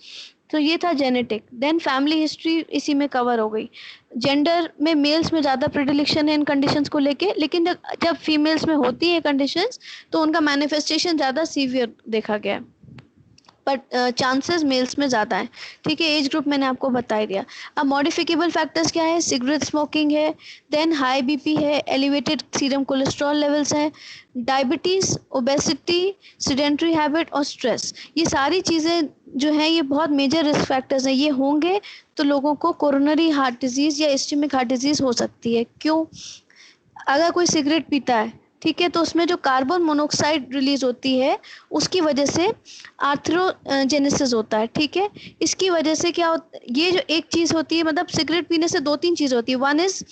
तो ये था जेनेटिक। देन फैमिली हिस्ट्री इसी में कवर हो गई। जेंडर में मेल्स में ज़्यादा प्रिडिलेक्शन है इन कंडीशंस को लेके, लेकिन जब फीमेल्स में होती है कंडीशंस तो उनका मैनिफेस्टेशन ज़्यादा सीवियर देखा गया है, बट चांसेस मेल्स में ज़्यादा है। ठीक है, एज ग्रुप मैंने आपको बता ही दिया। अब मॉडिफिकेबल फैक्टर्स क्या है? सिगरेट स्मोकिंग है, देन हाई बीपी है, एलिवेटेड सीरम कोलेस्ट्रॉल लेवल्स हैं, डायबिटीज़, ओबेसिटी, सेडेंटरी हैबिट और स्ट्रेस। ये सारी चीज़ें जो हैं ये बहुत मेजर रिस्क फैक्टर्स हैं, ये होंगे तो लोगों को कोरोनरी हार्ट डिजीज़ या इस्केमिक हार्ट डिजीज़ हो सकती है। क्यों? अगर कोई सिगरेट पीता है, ठीक है, तो उसमें जो कार्बन मोनोऑक्साइड रिलीज होती है उसकी वजह से आर्थरोजेनेसिस होता है। ठीक है, इसकी वजह से क्या होता, ये जो एक चीज़ होती है, मतलब सिगरेट पीने से दो तीन चीज़ होती है। वन इज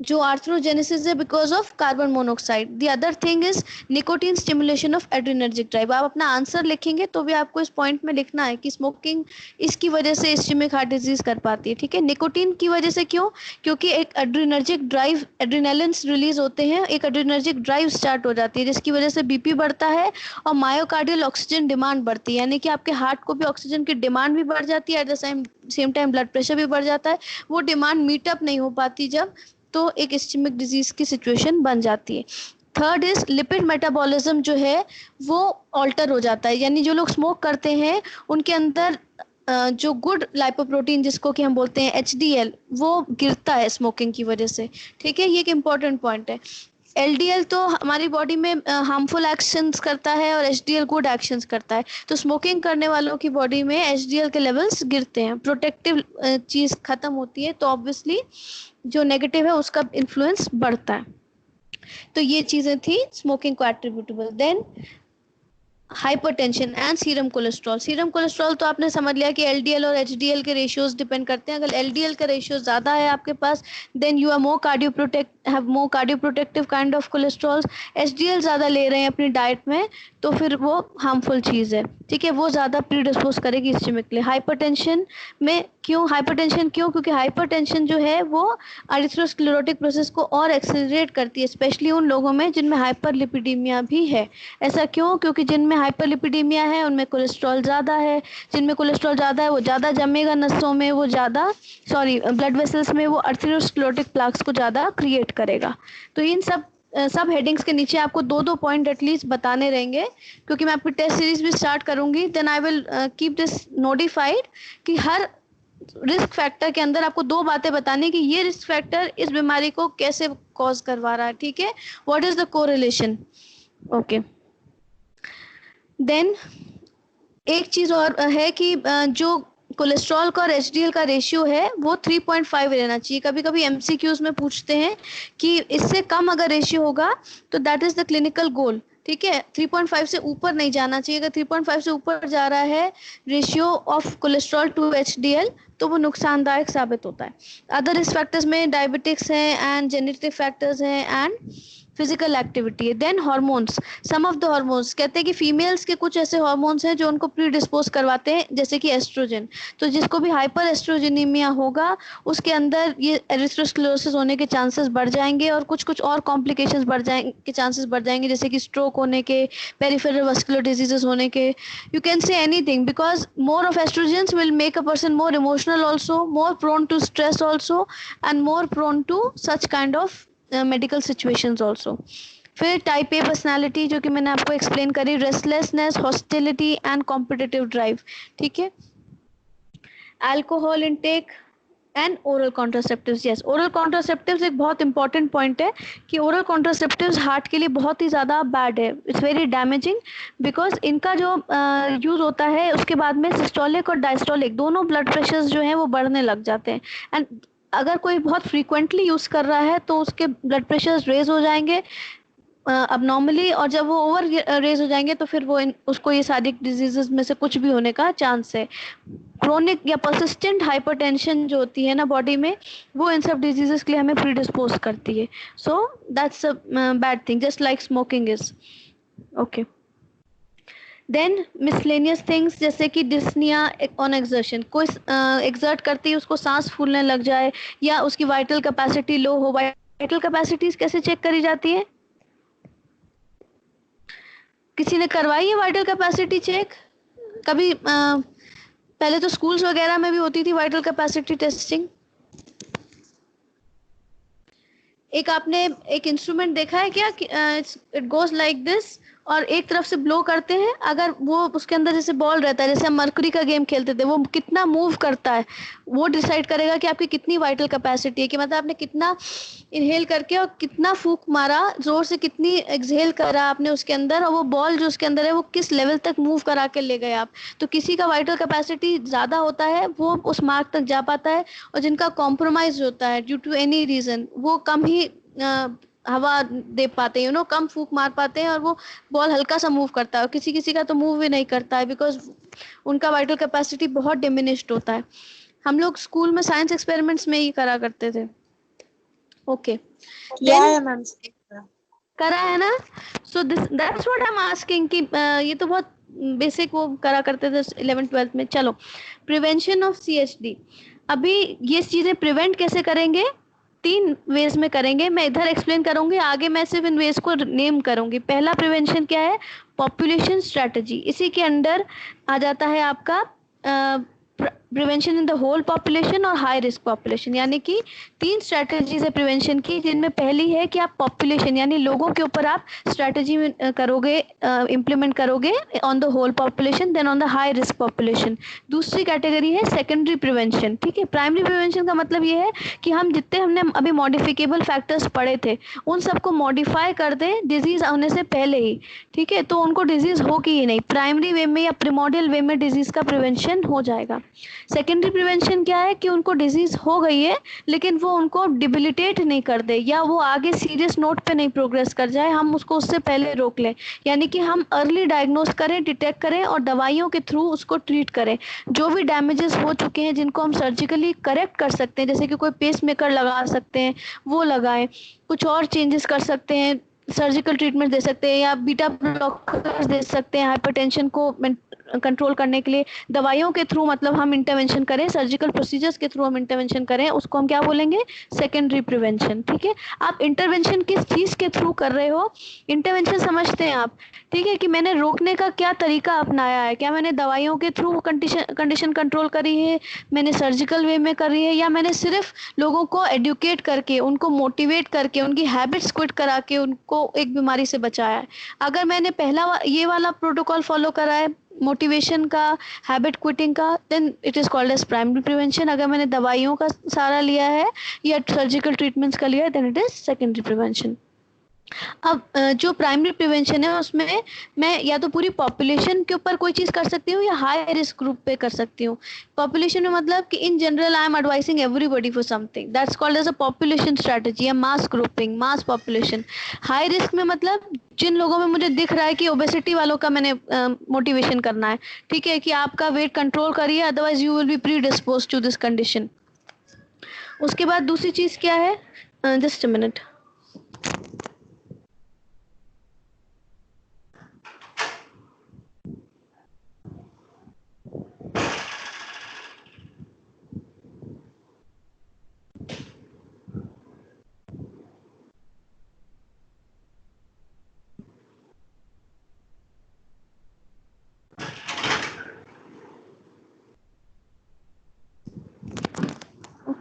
जो आर्थ्रोजेनेसिस है because of carbon monoxide. The other thing is nicotine stimulation of adrenergic drive. आप अपना आंसर लिखेंगे तो भी आपको इस पॉइंट में लिखना है कि स्मोकिंग इसकी वजह से इस्केमिक हार्ट डिजीज कर पाती है, ठीक है। निकोटीन की वजह से क्यों? क्योंकि एक एड्रेनर्जिक ड्राइव, एड्रेनलिन्स रिलीज होते हैं, एक एड्रेनर्जिक ड्राइव स्टार्ट हो जाती है जिसकी वजह से बीपी बढ़ता है और मायोकार्डियल ऑक्सीजन डिमांड बढ़ती है, यानी कि आपके हार्ट को भी ऑक्सीजन की डिमांड भी बढ़ जाती है, at the same time blood pressure भी बढ़ जाता है। वो डिमांड मीटअप नहीं हो पाती जब, तो एक इस्केमिक डिजीज की सिचुएशन बन जाती है। थर्ड इज लिपिड मेटाबॉलिज्म जो है वो ऑल्टर हो जाता है, यानी जो लोग स्मोक करते हैं उनके अंदर जो गुड लाइपोप्रोटीन जिसको कि हम बोलते हैं एचडीएल, वो गिरता है स्मोकिंग की वजह से, ठीक है। ये एक इम्पॉर्टेंट पॉइंट है। एलडीएल तो हमारी बॉडी में हार्मफुल एक्शंस करता है और एचडीएल गुड एक्शंस करता है। तो स्मोकिंग करने वालों की बॉडी में एचडीएल के लेवल्स गिरते हैं, प्रोटेक्टिव चीज खत्म होती है, तो ऑब्वियसली जो नेगेटिव है उसका इन्फ्लुएंस बढ़ता है। तो ये चीजें थी स्मोकिंग को attributable. Then hypertension and serum cholesterol. Serum cholesterol तो आपने समझ लिया कि एलडीएल और एचडीएल के रेशियोज डिपेंड करते हैं। अगर एलडीएल का रेशियो ज्यादा है आपके पास, then you are more cardioprotective kind of cholesterol. HDL ज्यादा ले रहे हैं अपनी डाइट में, तो फिर वो हार्मफुल चीज है, ठीक है, वो ज्यादा प्रीडिस्पोज करेगी इस्केमिक के लिए। हाइपरटेंशन में क्यों? हाइपरटेंशन क्यों? क्योंकि हाइपरटेंशन जो है वो एरिथ्रोस्क्लेरोटिक प्रोसेस को और एक्सेलरेट करती है, स्पेशली उन लोगों में जिनमें हाइपरलिपिडीमिया भी है। ऐसा क्यों? क्योंकि जिनमें हाइपरलिपिडीमिया है उनमें कोलेस्ट्रॉल ज़्यादा है, जिनमें कोलेस्ट्रॉल ज़्यादा है वो ज़्यादा जमेगा नसों में, वो ज़्यादा ब्लड वेसल्स में, वो अर्थेरोस्क्लेरोटिक प्लाक्स को ज़्यादा क्रिएट करेगा। तो इन सब हेडिंग्स के नीचे आपको दो दो पॉइंट एटलीस्ट बताने रहेंगे, क्योंकि मैं आपकी टेस्ट सीरीज भी स्टार्ट करूंगी। Then I will keep this notified कि हर रिस्क फैक्टर के अंदर आपको दो बातें बतानी कि ये रिस्क फैक्टर इस बीमारी को कैसे कॉज करवा रहा है, ठीक है, what is the correlation. Okay, then एक चीज और है कि जो कोलेस्ट्रॉल का और एचडीएल का रेशियो है वो 3.5 रहना चाहिए। कभी कभी एमसीक्यूज में पूछते हैं कि इससे कम अगर रेशियो होगा तो दैट इज द क्लिनिकल गोल, ठीक है। 3.5 से ऊपर नहीं जाना चाहिए। अगर 3.5 से ऊपर जा रहा है ratio of cholesterol to HDL तो वो नुकसानदायक साबित होता है। अदर रिस्क फैक्टर्स में डायबिटिक्स हैं एंड जेनेटिक फैक्टर्स हैं एंड फिजिकल एक्टिविटी है। Then hormones, some of the hormones, कहते हैं कि फीमेल्स के कुछ ऐसे हार्मोन्स हैं जो उनको प्री डिस्पोज करवाते हैं, जैसे कि एस्ट्रोजन। तो जिसको भी हाइपर एस्ट्रोजेनीमिया होगा उसके अंदर ये एरिथ्रोस्क्लेरोसिस होने के चांसेस बढ़ जाएंगे और कुछ कुछ और कॉम्प्लिकेशंस बढ़ जाएंगे के चांसेस बढ़ जाएंगे, जैसे कि स्ट्रोक होने के, पेरिफेरल वस्कुलर डिजीजेस होने के। You can say anything because more of oestrogens will make a person more emotional also, more prone to stress also and more prone to such kind of medical situations also. फिर type A personality जो कि मैंने आपको explain करी, restlessness, hostility and competitive drive, ठीक है। Alcohol intake and oral contraceptives. Yes, oral contraceptives एक बहुत इंपॉर्टेंट पॉइंट है कि ओरल कॉन्ट्रासेप्टिव्स हार्ट के लिए बहुत ही ज़्यादा बैड है, इट्स वेरी डैमेजिंग, बिकॉज इनका जो यूज़ होता है उसके बाद में सिस्टोलिक और डायस्टोलिक दोनों ब्लड प्रेशर्स जो हैं वो बढ़ने लग जाते हैं। एंड अगर कोई बहुत फ्रीक्वेंटली यूज़ कर रहा है तो उसके ब्लड प्रेशर्स रेज हो जाएंगे अब नॉर्मली, और जब वो ओवर रेज हो जाएंगे तो फिर वो उसको ये सारी डिजीजेस में से कुछ भी होने का चांस है। क्रोनिक या परसिस्टेंट हाइपरटेंशन जो होती है ना बॉडी में, वो इन सब डिजीजेस के लिए हमें प्रीडिस्पोज करती है। So that's a bad thing, just like smoking is. Okay, then miscellaneous things जैसे कि डिस्निया ऑन एक्सर्शन, कोई एक्सर्ट करते ही उसको सांस फूलने लग जाए या उसकी वाइटल कैपेसिटी लो हो। वाइटल कैपेसिटीज कैसे चेक करी जाती है? किसी ने करवाई है वाइटल कैपेसिटी चेक कभी? पहले तो स्कूल्स वगैरह में भी होती थी वाइटल कैपेसिटी टेस्टिंग। एक आपने एक इंस्ट्रूमेंट देखा है क्या? इट गोज लाइक दिस और एक तरफ से ब्लो करते हैं, अगर वो उसके अंदर जैसे बॉल रहता है, जैसे हम मरकरी का गेम खेलते थे, वो कितना मूव करता है वो डिसाइड करेगा कि आपकी कितनी वाइटल कैपेसिटी है, कि मतलब आपने कितना इनहेल करके और कितना फूंक मारा जोर से, कितनी एक्सहेल करा आपने उसके अंदर, और वो बॉल जो उसके अंदर है वो किस लेवल तक मूव करा के ले गए आप। तो किसी का वाइटल कैपेसिटी ज़्यादा होता है वो उस मार्क तक जा पाता है, और जिनका कॉम्प्रोमाइज होता है ड्यू टू एनी रीज़न वो कम ही हवा दे पाते हैं, कम फूंक मार पाते हैं, और वो बॉल हल्का सा मूव करता है, और किसी किसी का तो मूव भी नहीं करता है बिकॉज उनका वाइटल कैपेसिटी बहुत डिमिनिश्ड होता है। हम लोग स्कूल में साइंस एक्सपेरिमेंट्स में ही करा करते थे। ओके, किया है मैम, करा है ना? So this that's what I am asking कि ये तो बहुत बेसिक वो करा करते थे 11th-12th में। चलो, प्रिवेंशन ऑफ CHD। अभी ये चीजें प्रिवेंट कैसे करेंगे? 3 वेज में करेंगे। मैं इधर एक्सप्लेन करूंगी, आगे मैं सिर्फ इन वेज को नेम करूंगी। पहला प्रिवेंशन क्या है? Population strategy. इसी के अंडर आ जाता है आपका prevention in the whole population और हाई रिस्क पॉपुलेशन। यानी कि 3 स्ट्रेटजीज है प्रिवेंशन की, जिनमें पहली है कि आप पॉपुलेशन यानी लोगों के ऊपर आप स्ट्रेटजी करोगे, इम्प्लीमेंट करोगे on the whole population, then on the high risk population. दूसरी कैटेगरी है सेकेंडरी प्रिवेंशन। ठीक है, प्राइमरी प्रिवेंशन का मतलब ये है कि हम जितने हमने अभी मॉडिफिकेबल फैक्टर्स पढ़े थे उन सबको मॉडिफाई कर दें डिजीज होने से पहले ही। ठीक है, तो उनको डिजीज होगी ही नहीं, प्राइमरी वे में या प्रिमोडियल वे में डिजीज का प्रिवेंशन हो जाएगा। सेकेंडरी प्रिवेंशन क्या है? कि उनको डिजीज हो गई है लेकिन वो उनको डिबिलिटेट नहीं कर दे या वो आगे सीरियस नोट पे नहीं प्रोग्रेस कर जाए, हम उसको उससे पहले रोक लें। यानी कि हम अर्ली डायग्नोस करें, डिटेक्ट करें और दवाइयों के थ्रू उसको ट्रीट करें। जो भी डैमेजेस हो चुके हैं जिनको हम सर्जिकली करेक्ट कर सकते हैं, जैसे कि कोई पेस मेकर लगा सकते हैं वो लगाएं, कुछ और चेंजेस कर सकते हैं, सर्जिकल ट्रीटमेंट दे सकते हैं या बीटा ब्लॉकर्स दे सकते हैं हाइपरटेंशन को कंट्रोल करने के लिए। दवाइयों के थ्रू मतलब हम इंटरवेंशन करें, सर्जिकल प्रोसीजर्स के थ्रू हम इंटरवेंशन करें, उसको हम क्या बोलेंगे? Secondary prevention. ठीक है, आप इंटरवेंशन किस चीज के थ्रू कर रहे हो? इंटरवेंशन समझते हैं आप? ठीक है, कि मैंने रोकने का क्या तरीका अपनाया है, क्या मैंने दवाइयों के थ्रू कंडीशन कंट्रोल करी है, मैंने सर्जिकल वे में करी है, या मैंने सिर्फ लोगों को एडुकेट करके, उनको मोटिवेट करके, उनकी हैबिट्स क्विट करा के उनको एक बीमारी से बचाया है। अगर मैंने पहला ये वाला प्रोटोकॉल फॉलो करा है मोटिवेशन का, हैबिट क्विटिंग का, then it is called as primary prevention. अगर मैंने दवाइयों का सहारा लिया है या सर्जिकल ट्रीटमेंट्स का लिया है, then it is secondary prevention. अब जो प्राइमरी प्रिवेंशन है उसमें मैं या तो पूरी पॉपुलेशन के ऊपर कोई चीज कर सकती हूँ या हाई रिस्क ग्रुप पे कर सकती हूँ। पॉपुलेशन में मतलब कि in general I am advising everybody for something, that's called as a population strategy या mass grouping, mass population. High risk में मतलब जिन लोगों में मुझे दिख रहा है कि ओबेसिटी वालों का मैंने मोटिवेशन करना है, ठीक है, कि आपका वेट कंट्रोल करिए otherwise you will be predispose to this condition. उसके बाद दूसरी चीज क्या है? Just a minute.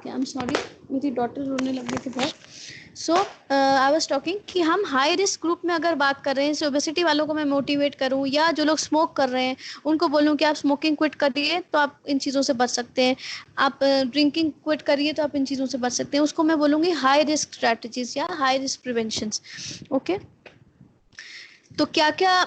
I am sorry, मेरी डॉटर रोने लग गई थी बहुत। सो आई वाज टॉकिंग कि हम हाई रिस्क ग्रुप में अगर बात कर रहे हैं, ओबेसिटी वालों को मैं मोटिवेट करूं या जो लोग स्मोक कर रहे हैं उनको बोलूं कि आप स्मोकिंग क्विट करिए तो आप इन चीज़ों से बच सकते हैं, आप ड्रिंकिंग क्विट करिए तो आप इन चीज़ों से बच सकते हैं, उसको मैं बोलूँगी हाई रिस्क स्ट्रैटेजीज या हाई रिस्क प्रिवेंशंस। ओके, तो क्या क्या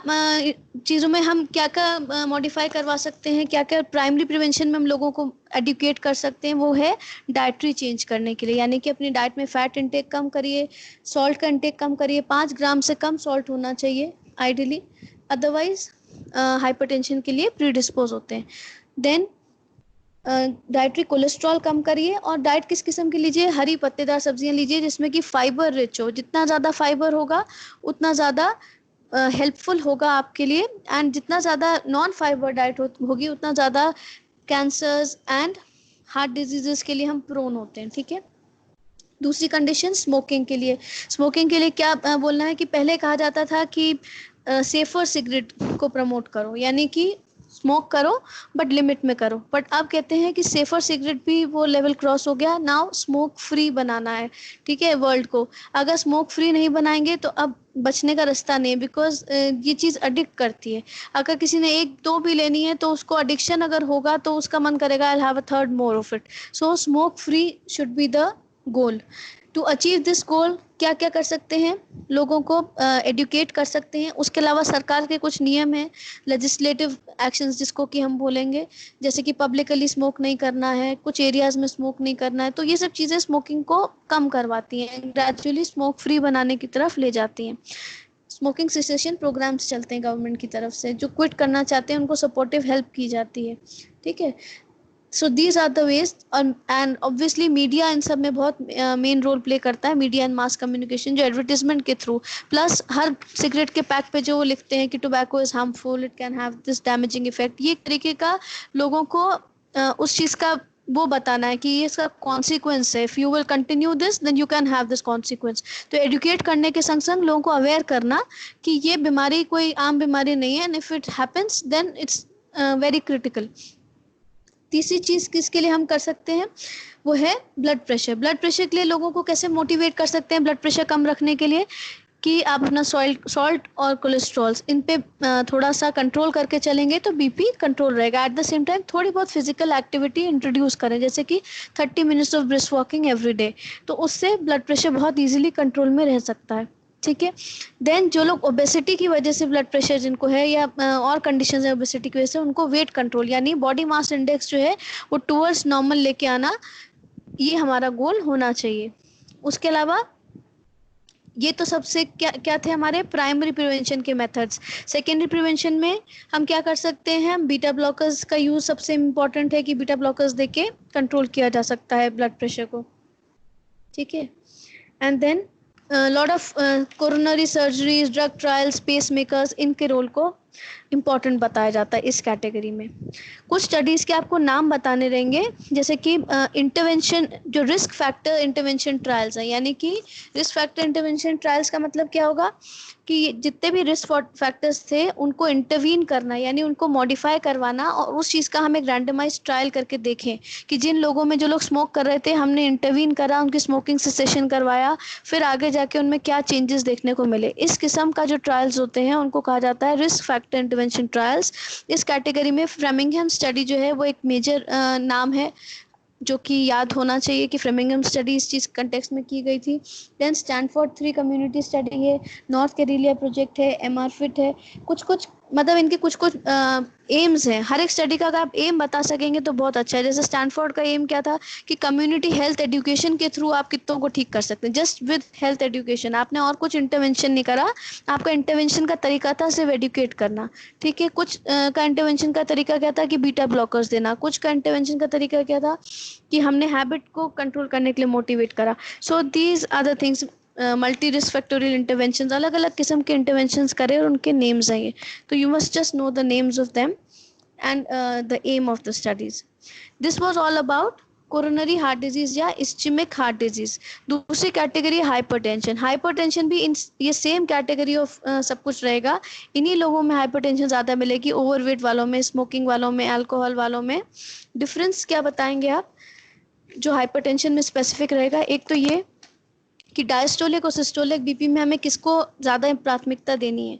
चीज़ों में हम क्या क्या मॉडिफाई करवा सकते हैं, क्या क्या प्राइमरी प्रिवेंशन में हम लोगों को एडुकेट कर सकते हैं, वो है डाइटरी चेंज करने के लिए। यानी कि अपनी डाइट में फैट इंटेक कम करिए, सॉल्ट का इंटेक कम करिए, 5 ग्राम से कम सॉल्ट होना चाहिए आइडियली, अदरवाइज हाइपरटेंशन के लिए प्रीडिस्पोज होते हैं। देन डाइटरी कोलेस्ट्रॉल कम करिए और डाइट किस किस्म की लीजिए? हरी पत्तेदार सब्जियां लीजिए जिसमें कि फाइबर रिच हो। जितना ज़्यादा फाइबर होगा उतना ज़्यादा हेल्पफुल होगा आपके लिए, एंड जितना ज़्यादा नॉन फाइबर डाइट होगी उतना ज़्यादा कैंसर्स एंड हार्ट डिजीजेस के लिए हम प्रोन होते हैं। ठीक है, दूसरी कंडीशन स्मोकिंग के लिए। स्मोकिंग के लिए क्या बोलना है कि पहले कहा जाता था कि सेफर सिगरेट को प्रमोट करो, यानी कि स्मोक करो बट लिमिट में करो, बट अब कहते हैं कि सेफर सिगरेट भी वो लेवल क्रॉस हो गया, नाउ स्मोक फ्री बनाना है। ठीक है, वर्ल्ड को अगर स्मोक फ्री नहीं बनाएंगे तो अब बचने का रास्ता नहीं है, बिकॉज ये चीज़ अडिक्ट करती है। अगर किसी ने 1-2 भी लेनी है तो उसको एडिक्शन अगर होगा तो उसका मन करेगा I have a third more of it. So smoke free should be the goal. To achieve this goal क्या क्या कर सकते हैं? लोगों को एडुकेट कर सकते हैं। उसके अलावा सरकार के कुछ नियम हैं, लेजिस्लेटिव एक्शंस जिसको कि हम बोलेंगे, जैसे कि पब्लिकली स्मोक नहीं करना है, कुछ एरियाज में स्मोक नहीं करना है। तो ये सब चीज़ें स्मोकिंग को कम करवाती हैं, ग्रेजुअली स्मोक फ्री बनाने की तरफ ले जाती हैं। स्मोकिंग सेसेशन प्रोग्राम्स चलते हैं गवर्नमेंट की तरफ से, जो क्विट करना चाहते हैं उनको सपोर्टिव हेल्प की जाती है। ठीक है, so these are the ways, and obviously media इन सब में बहुत मेन रोल प्ले करता है, मीडिया एंड मास कम्युनिकेशन, जो एडवर्टीजमेंट के थ्रू, प्लस हर सिगरेट के पैक पे जो वो लिखते हैं कि tobacco is harmful, it can have this damaging effect, ये एक तरीके का लोगों को उस चीज का वो बताना है कि ये इसका कॉन्सिक्वेंस है, if you will continue this then you can have this consequence. तो एडुकेट करने के संग संग लोगों को अवेयर करना कि ये बीमारी कोई आम बीमारी नहीं है, and if it happens then it's very critical. तीसरी चीज किसके लिए हम कर सकते हैं, वो है ब्लड प्रेशर। ब्लड प्रेशर के लिए लोगों को कैसे मोटिवेट कर सकते हैं ब्लड प्रेशर कम रखने के लिए, कि आप अपना सॉल्ट और कोलेस्ट्रॉल इन पे थोड़ा सा कंट्रोल करके चलेंगे तो बीपी कंट्रोल रहेगा। एट द सेम टाइम थोड़ी बहुत फिजिकल एक्टिविटी इंट्रोड्यूस करें, जैसे कि 30 minutes of brisk walking every day, तो उससे ब्लड प्रेशर बहुत इजीली कंट्रोल में रह सकता है। ठीक है। देन जो लोग ओबेसिटी की वजह से ब्लड प्रेशर जिनको है, या और कंडीशन है ओबेसिटी की वजह से, उनको वेट कंट्रोल यानी बॉडी मास इंडेक्स जो है वो टूवर्ड्स नॉर्मल लेके आना, ये हमारा गोल होना चाहिए। उसके अलावा ये तो सबसे क्या क्या थे हमारे प्राइमरी प्रिवेंशन के मेथड्स। सेकेंडरी प्रिवेंशन में हम क्या कर सकते हैं, बीटा ब्लॉकर्स का यूज सबसे इम्पोर्टेंट है कि बीटा ब्लॉकर्स देके कंट्रोल किया जा सकता है ब्लड प्रेशर को। ठीक है। And then lot of coronary surgeries, drug trials, pacemakers, इनके रोल को इम्पॉर्टेंट बताया जाता है इस कैटेगरी में। कुछ स्टडीज के आपको नाम बताने रहेंगे, जैसे कि इंटरवेंशन, जो रिस्क फैक्टर इंटरवेंशन ट्रायल्स है, यानी कि रिस्क फैक्टर इंटरवेंशन ट्रायल्स का मतलब क्या होगा कि जितने भी रिस्क फैक्टर्स थे उनको इंटरवीन करना, यानी उनको मॉडिफाई करवाना, और उस चीज़ का हम एक रैंडमाइज ट्रायल करके देखें कि जिन लोगों में, जो लोग स्मोक कर रहे थे, हमने इंटरवीन करा, उनकी स्मोकिंग सेसेशन करवाया, फिर आगे जाके उनमें क्या चेंजेस देखने को मिले। इस किस्म का जो ट्रायल्स होते हैं उनको कहा जाता है रिस्क फैक्टर इंटरवेंशन ट्रायल्स। इस कैटेगरी में फ्रेमिंघम स्टडी जो है वो एक मेजर नाम है, जो कि याद होना चाहिए कि फ्रेमिंघम स्टडी इस चीज कंटेक्स्ट में की गई थी। देन स्टैनफोर्ड 3 कम्युनिटी स्टडी है, नॉर्थ कैरेलिया प्रोजेक्ट है, एमआरफिट है। कुछ कुछ मतलब इनके कुछ कुछ एम्स हैं, हर एक स्टडी का अगर आप एम बता सकेंगे तो बहुत अच्छा है। जैसे स्टैनफोर्ड का एम क्या था कि कम्युनिटी हेल्थ एजुकेशन के थ्रू आप कितनों को ठीक कर सकते हैं, जस्ट विद हेल्थ एजुकेशन, आपने और कुछ इंटरवेंशन नहीं करा, आपका इंटरवेंशन का तरीका था सिर्फ एडुकेट करना। ठीक है। कुछ का इंटरवेंशन का तरीका क्या था कि बीटा ब्लॉकर्स देना, कुछ का इंटरवेंशन का तरीका क्या था कि हमने हैबिट को कंट्रोल करने के लिए मोटिवेट करा। So these are the things, multi risk factorial intervention, अलग अलग किस्म के इंटरवेंशन करें और उनके नेम्स हैं ये, तो you must just know the names of them and the aim of the studies. This was all about coronary heart disease या इस्चेमिक हार्ट डिजीज। दूसरी कैटेगरी हाइपरटेंशन। हाइपरटेंशन भी इन ये सेम कैटेगरी ऑफ सब कुछ रहेगा। इन्हीं लोगों में हाइपरटेंशन ज़्यादा मिलेगी, ओवरवेट वालों में, स्मोकिंग वालों में, अल्कोहल वालों में। डिफरेंस क्या बताएंगे आप जो हाइपरटेंशन में स्पेसिफिक रहेगा? एक तो ये कि डायस्टोलिक और सिस्टोलिक बीपी में हमें किसको ज़्यादा प्राथमिकता देनी है।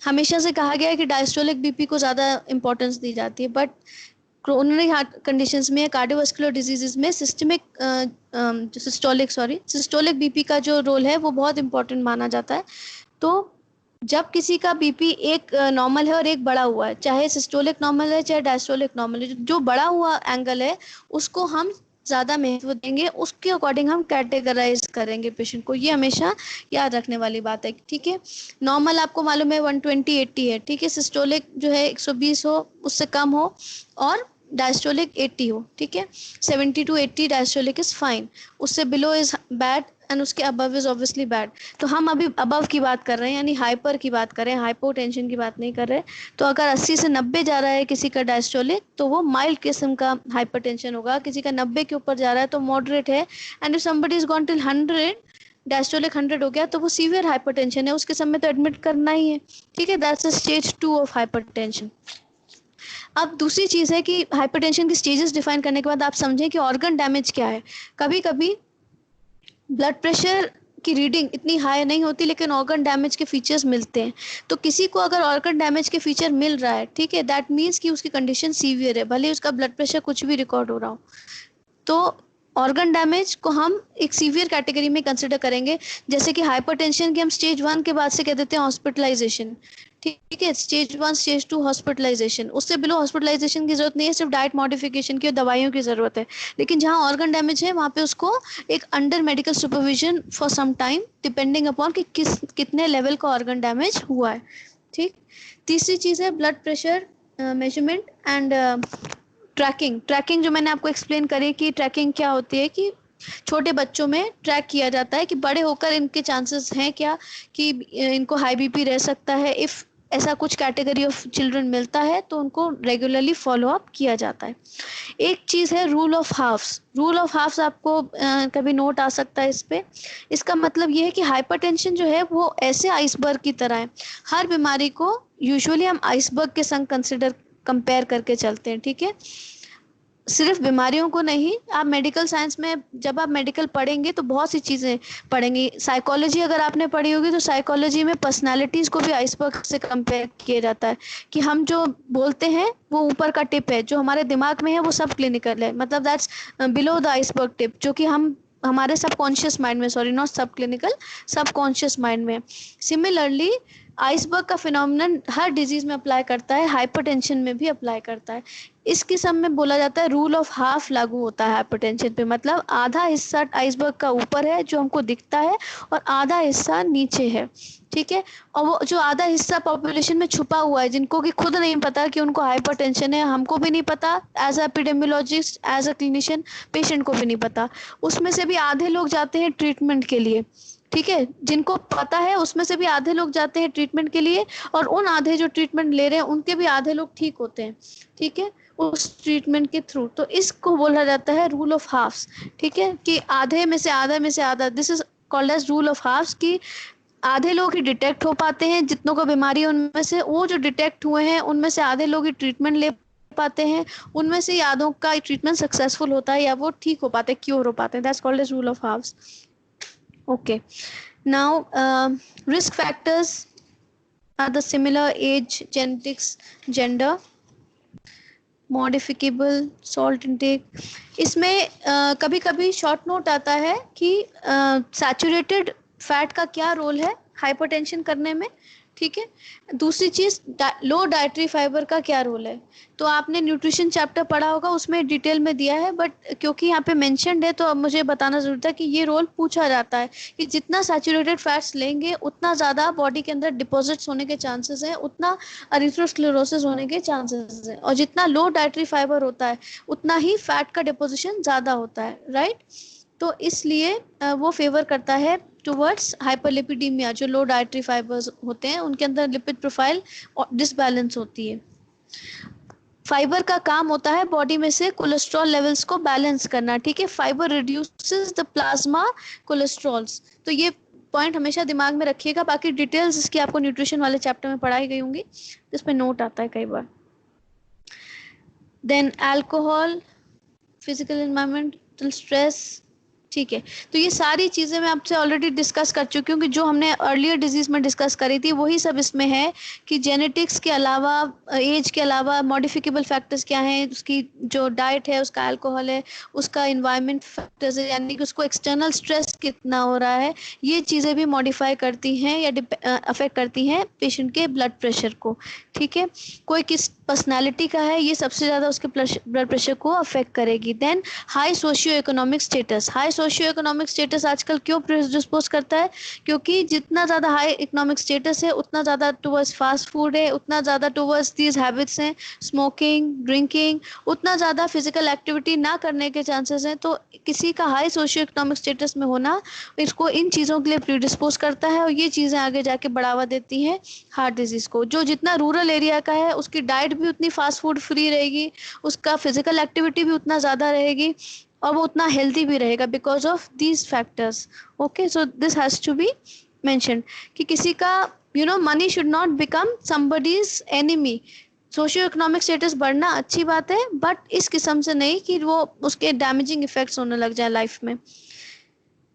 हमेशा से कहा गया है कि डायस्टोलिक बीपी को ज़्यादा इंपॉर्टेंस दी जाती है, बट कोरोनरी हार्ट कंडीशंस में, कार्डियोवास्कुलर डिजीजेस में सिस्टोलिक बीपी का जो रोल है वो बहुत इंपॉर्टेंट माना जाता है। तो जब किसी का बीपी एक नॉर्मल है और एक बढ़ा हुआ है, चाहे सिस्टोलिक नॉर्मल है चाहे डायस्टोलिक नॉर्मल है, जो बढ़ा हुआ एंगल है उसको हम ज़्यादा महत्व देंगे, उसके अकॉर्डिंग हम कैटेगराइज करेंगे पेशेंट को। ये हमेशा याद रखने वाली बात है। ठीक है। नॉर्मल आपको मालूम है 120/80 है। ठीक है। सिस्टोलिक जो है 120 हो, उससे कम हो, और डायस्टोलिक 80 हो। ठीक है। 70 to 80 डायस्टोलिक इज फाइन, उससे बिलो इज बैड एंड उसके अबव इज ऑब्वियसली बैड। तो हम अभी अबव की बात कर रहे हैं, यानी हाइपर की बात कर रहे हैं, हाइपोटेंशन की बात नहीं कर रहे। तो अगर 80 से 90 जा रहा है किसी का डायस्टोलिक, तो वो माइल्ड किस्म का हाइपरटेंशन होगा। किसी का 90 के ऊपर जा रहा है तो मॉडरेट है। And if somebody is gone till 100, diastolic 100 हो गया, तो वो सीवियर हाइपरटेंशन है, उसके समय तो एडमिट करना ही है। ठीक है। That's stage 2 of hypertension. अब दूसरी चीज़ है कि हाइपरटेंशन की स्टेजेस डिफाइन करने के बाद आप समझें कि ऑर्गन डैमेज क्या है। कभी कभी ब्लड प्रेशर की रीडिंग इतनी हाई नहीं होती, लेकिन ऑर्गन डैमेज के फीचर्स मिलते हैं। तो किसी को अगर ऑर्गन डैमेज के फीचर मिल रहा है, ठीक है, दैट मीन्स कि उसकी कंडीशन सीवियर है, भले उसका ब्लड प्रेशर कुछ भी रिकॉर्ड हो रहा हो। तो ऑर्गन डैमेज को हम एक सीवियर कैटेगरी में कंसिडर करेंगे। जैसे कि हाइपरटेंशन की हम स्टेज 1 के बाद से कह देते हैं हॉस्पिटलाइजेशन। ठीक है। स्टेज 1, स्टेज 2 हॉस्पिटलाइजेशन, उससे बिलो हॉस्पिटलाइजेशन की जरूरत नहीं है, सिर्फ डाइट मॉडिफिकेशन की और दवाइयों की जरूरत है। लेकिन जहाँ ऑर्गन डैमेज है वहाँ पे उसको एक under medical supervision for some time, depending upon कि कितने लेवल का ऑर्गन डैमेज हुआ है। ठीक। तीसरी चीज़ है blood pressure measurement and tracking, tracking जो मैंने आपको एक्सप्लेन करी कि ट्रैकिंग क्या होती है, कि छोटे बच्चों में ट्रैक किया जाता है कि बड़े होकर इनके चांसेस हैं क्या कि इनको हाई बीपी रह सकता है। इफ ऐसा कुछ कैटेगरी ऑफ चिल्ड्रन मिलता है तो उनको रेगुलरली फॉलो अप किया जाता है। एक चीज है rule of halves. Rule of halves आपको कभी नोट आ सकता है इस पे। इसका मतलब ये है कि हाइपरटेंशन जो है वो ऐसे आइसबर्ग की तरह है। हर बीमारी को यूजुअली हम आइसबर्ग के संग कंसिडर कंपेयर करके चलते हैं, ठीक है। सिर्फ बीमारियों को नहीं, आप मेडिकल साइंस में जब आप मेडिकल पढ़ेंगे तो बहुत सी चीजें पढ़ेंगे। साइकोलॉजी अगर आपने पढ़ी होगी तो साइकोलॉजी में पर्सनालिटीज को भी आइसबर्ग से कंपेयर किया जाता है कि हम जो बोलते हैं वो ऊपर का टिप है, जो हमारे दिमाग में है वो सब क्लिनिकल है, मतलब that's below the iceberg tip, जो कि हम हमारे सबकॉन्शियस माइंड में, सॉरी नॉट सब क्लिनिकल, सबकॉन्शियस माइंड में। सिमिलरली आइसबर्ग का फिनोमिनन हर डिजीज में अप्लाई करता है, हाइपरटेंशन में भी अप्लाई करता है। इस किस्म में बोला जाता है रूल ऑफ हाफ लागू होता है हाइपरटेंशन पे, मतलब आधा हिस्सा आइसबर्ग का ऊपर है जो हमको दिखता है और आधा हिस्सा नीचे है, ठीक है। और वो जो आधा हिस्सा पॉपुलेशन में छुपा हुआ है, जिनको कि खुद नहीं पता कि उनको हाइपरटेंशन है, हमको भी नहीं पता as a epidemiologist, as a clinician, patient को भी नहीं पता, उसमें से भी आधे लोग जाते हैं ट्रीटमेंट के लिए, ठीक है। जिनको पता है उसमें से भी आधे लोग जाते हैं ट्रीटमेंट के लिए, और उन आधे जो ट्रीटमेंट ले रहे हैं उनके भी आधे लोग ठीक होते हैं, ठीक है, उस ट्रीटमेंट के थ्रू। तो इसको बोला जाता है रूल ऑफ हाफ्स, ठीक है, कि आधे में से आधा में से आधा, this is called as rule of halves, कि आधे लोग ही डिटेक्ट हो पाते हैं जितनों को बीमारी है उनमें से, वो जो डिटेक्ट हुए हैं उनमें से आधे लोग ही ट्रीटमेंट ले पाते हैं, उनमें से आधों का ट्रीटमेंट सक्सेसफुल होता है या वो ठीक हो पाते हैं, क्योर हो पाते हैं, that's called as rule of halves. Okay, now risk factors are the similar age, genetics, gender, modifiable salt intake। इसमें कभी कभी शॉर्ट नोट आता है कि सैचुरेटेड फैट का क्या रोल है हाइपरटेंशन करने में, ठीक है। दूसरी चीज लो डाइटरी फाइबर का क्या रोल है। तो आपने न्यूट्रिशन चैप्टर पढ़ा होगा, उसमें डिटेल में दिया है, बट क्योंकि यहाँ पे मेंशन्ड है तो अब मुझे बताना जरूरत है कि ये रोल पूछा जाता है कि जितना सैचुरेटेड फैट्स लेंगे उतना ज़्यादा बॉडी के अंदर डिपॉजिट्स होने के चांसेस हैं, उतना एरिथ्रोस्क्लेरोसिस होने के चांसेस हैं, और जितना लो डाइटरी फाइबर होता है उतना ही फैट का डिपोजिशन ज़्यादा होता है, राइट। तो इसलिए वो फेवर करता है टुवर्ड्स हाइपरलिपिडीमिया। जो लो डाइटरी फाइबर्स होते हैं उनके अंदर लिपिड प्रोफाइल डिसबैलेंस होती है। फाइबर का काम होता है बॉडी में से कोलेस्ट्रॉल लेवल्स को बैलेंस करना, ठीक है। Fibre reduces the plasma cholesterols. तो ये पॉइंट हमेशा दिमाग में रखिएगा, बाकी डिटेल्स इसकी आपको न्यूट्रिशन वाले चैप्टर में पढ़ाई गई होंगी, जिसमें नोट आता है कई बार। Then alcohol, physical environmental stress, ठीक है। तो ये सारी चीज़ें मैं आपसे ऑलरेडी डिस्कस कर चुकी हूँ कि जो हमने अर्लियर डिजीज में डिस्कस करी थी वही सब इसमें है, कि जेनेटिक्स के अलावा, एज के अलावा मॉडिफिकेबल फैक्टर्स क्या हैं, उसकी जो डाइट है, उसका अल्कोहल है, उसका इन्वायरमेंट फैक्टर्स है, यानी कि उसको एक्सटर्नल स्ट्रेस कितना हो रहा है, ये चीज़ें भी मॉडिफाई करती हैं या अफेक्ट करती हैं पेशेंट के ब्लड प्रेशर को, ठीक है। कोई किस पर्सनालिटी का है, ये सबसे ज़्यादा उसके ब्लड प्रेशर को अफेक्ट करेगी। Then high socio economic status. High socio economic status आजकल क्यों प्रेडिस्पोज करता है, क्योंकि जितना ज़्यादा हाई इकोनॉमिक स्टेटस है उतना ज़्यादा टुवर्ड्स फास्ट फूड है, उतना ज़्यादा टुवर्ड्स दीज हैबिट्स हैं, स्मोकिंग, ड्रिंकिंग, उतना ज़्यादा फिजिकल एक्टिविटी ना करने के चांसेस हैं। तो किसी का हाई सोशियो इकोनॉमिक स्टेटस में होना इसको इन चीज़ों के लिए प्रीडिस्पोज करता है, और ये चीज़ें आगे जाके बढ़ावा देती हैं हार्ट डिजीज़ को। जो जितना रूरल एरिया का है उसकी डाइट भी उतनी फास्ट फूड फ्री रहेगी, उसका फिजिकल एक्टिविटी भी उतना ज़्यादा रहेगी, और वो उतना हेल्दी भी रहेगा because of these factors. Okay, so this has to be mentioned कि किसी का money should not become somebody's enemy. Socio economic status बढ़ना अच्छी बात है, बट इस किस्म से नहीं कि वो उसके डैमेजिंग इफेक्ट्स होने लग जाए लाइफ में।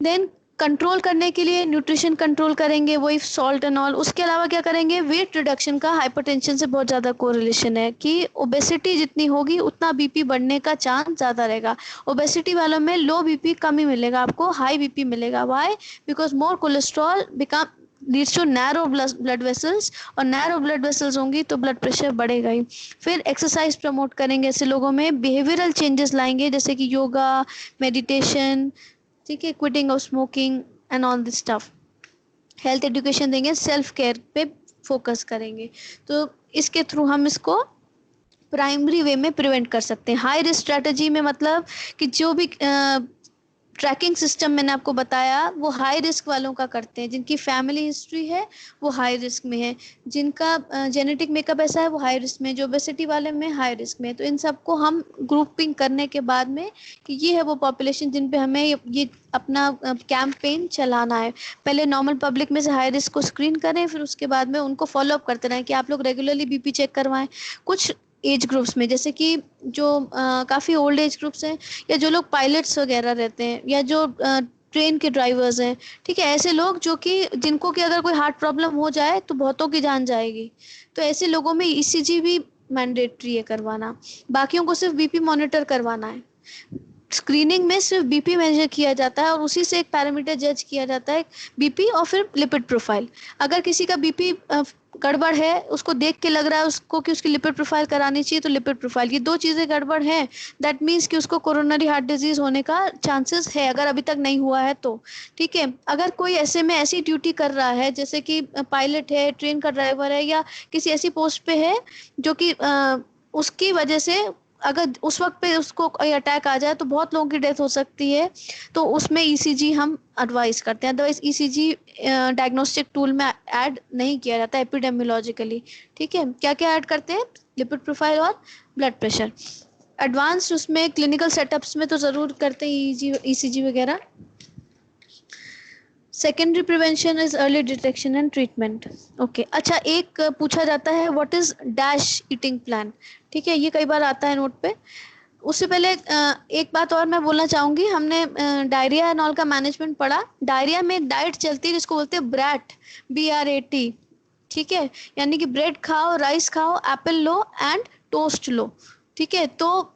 देन कंट्रोल करने के लिए न्यूट्रिशन कंट्रोल करेंगे, वही सॉल्ट एंड ऑल। उसके अलावा क्या करेंगे, वेट रिडक्शन का हाइपरटेंशन से बहुत ज़्यादा कोरिलेशन है, कि ओबेसिटी जितनी होगी उतना बीपी बढ़ने का चांस ज़्यादा रहेगा। ओबेसिटी वालों में लो बीपी कम ही मिलेगा आपको, हाई बीपी मिलेगा। Why? Because more cholesterol become leads to narrow blood vessels, और नैरो ब्लड वेसल्स होंगी तो ब्लड प्रेशर बढ़ेगा ही। फिर एक्सरसाइज प्रमोट करेंगे ऐसे लोगों में, बिहेवियरल चेंजेस लाएंगे जैसे कि योगा, मेडिटेशन, ठीक है, quitting of smoking and all this stuff. Health education देंगे, सेल्फ केयर पे फोकस करेंगे। तो इसके थ्रू हम इसको प्राइमरी वे में प्रिवेंट कर सकते हैं। हाई रिस्क स्ट्रेटजी में मतलब कि जो भी ट्रैकिंग सिस्टम मैंने आपको बताया वो हाई रिस्क वालों का करते हैं, जिनकी फैमिली हिस्ट्री है वो हाई रिस्क में है, जिनका जेनेटिक मेकअप ऐसा है वो हाई रिस्क में, जो ओबेसिटी वाले में हाई रिस्क में। तो इन सबको हम ग्रुपिंग करने के बाद में कि ये है वो पॉपुलेशन जिन पे हमें ये अपना कैंपेन चलाना है। पहले नॉर्मल पब्लिक में से हाई रिस्क को स्क्रीन करें, फिर उसके बाद में उनको फॉलो अप करते रहें कि आप लोग रेगुलरली बीपी चेक करवाएं। कुछ एज ग्रुप्स में, जैसे कि जो काफ़ी ओल्ड एज ग्रुप्स हैं, या जो लोग पायलट्स वगैरह रहते हैं, या जो ट्रेन के ड्राइवर्स हैं, ठीक है, ऐसे लोग जो कि जिनको कि अगर कोई हार्ट प्रॉब्लम हो जाए तो बहुतों की जान जाएगी, तो ऐसे लोगों में ईसीजी भी मैंडेटरी है करवाना। बाकियों को सिर्फ बीपी मॉनिटर करवाना है। स्क्रीनिंग में सिर्फ बीपी मेजर किया जाता है और उसी से एक पैरामीटर जज किया जाता है, बीपी और फिर लिपिड प्रोफाइल। अगर किसी का बीपी गड़बड़ है, उसको देख के लग रहा है उसको कि उसकी लिपिड प्रोफाइल करानी चाहिए, तो लिपिड प्रोफाइल, ये दो चीज़ें गड़बड़ हैं, दैट मीन्स कि उसको कोरोनरी हार्ट डिजीज होने का चांसेस है, अगर अभी तक नहीं हुआ है तो। ठीक है, अगर कोई ऐसे में ऐसी ड्यूटी कर रहा है जैसे कि पायलट है, ट्रेन का ड्राइवर है, या किसी ऐसी पोस्ट पे है जो कि उसकी वजह से अगर उस वक्त पे उसको कोई अटैक आ जाए तो बहुत लोगों की डेथ हो सकती है, तो उसमें ईसीजी हम एडवाइस करते हैं। अदरवाइज ईसीजी डायग्नोस्टिक टूल में ऐड नहीं किया जाता एपिडेमियोलॉजिकली। ठीक है, क्या क्या ऐड करते हैं? लिपिड प्रोफाइल और ब्लड प्रेशर। एडवांस उसमें क्लिनिकल सेटअप्स में तो ज़रूर करते हैं ईसीजी वगैरह। Secondary prevention is early detection and treatment. Okay, अच्छा, एक पूछा जाता है what is dash eating plan. ठीक है, ये कई बार आता है नोट पे। उससे पहले एक बात और मैं बोलना चाहूंगी, हमने डायरिया एंड ऑल का मैनेजमेंट पढ़ा। डायरिया में एक डाइट चलती है जिसको बोलते हैं ब्रैट, BRAT। ठीक है, यानी कि ब्रेड खाओ, राइस खाओ, एप्पल लो एंड टोस्ट लो। ठीक है, तो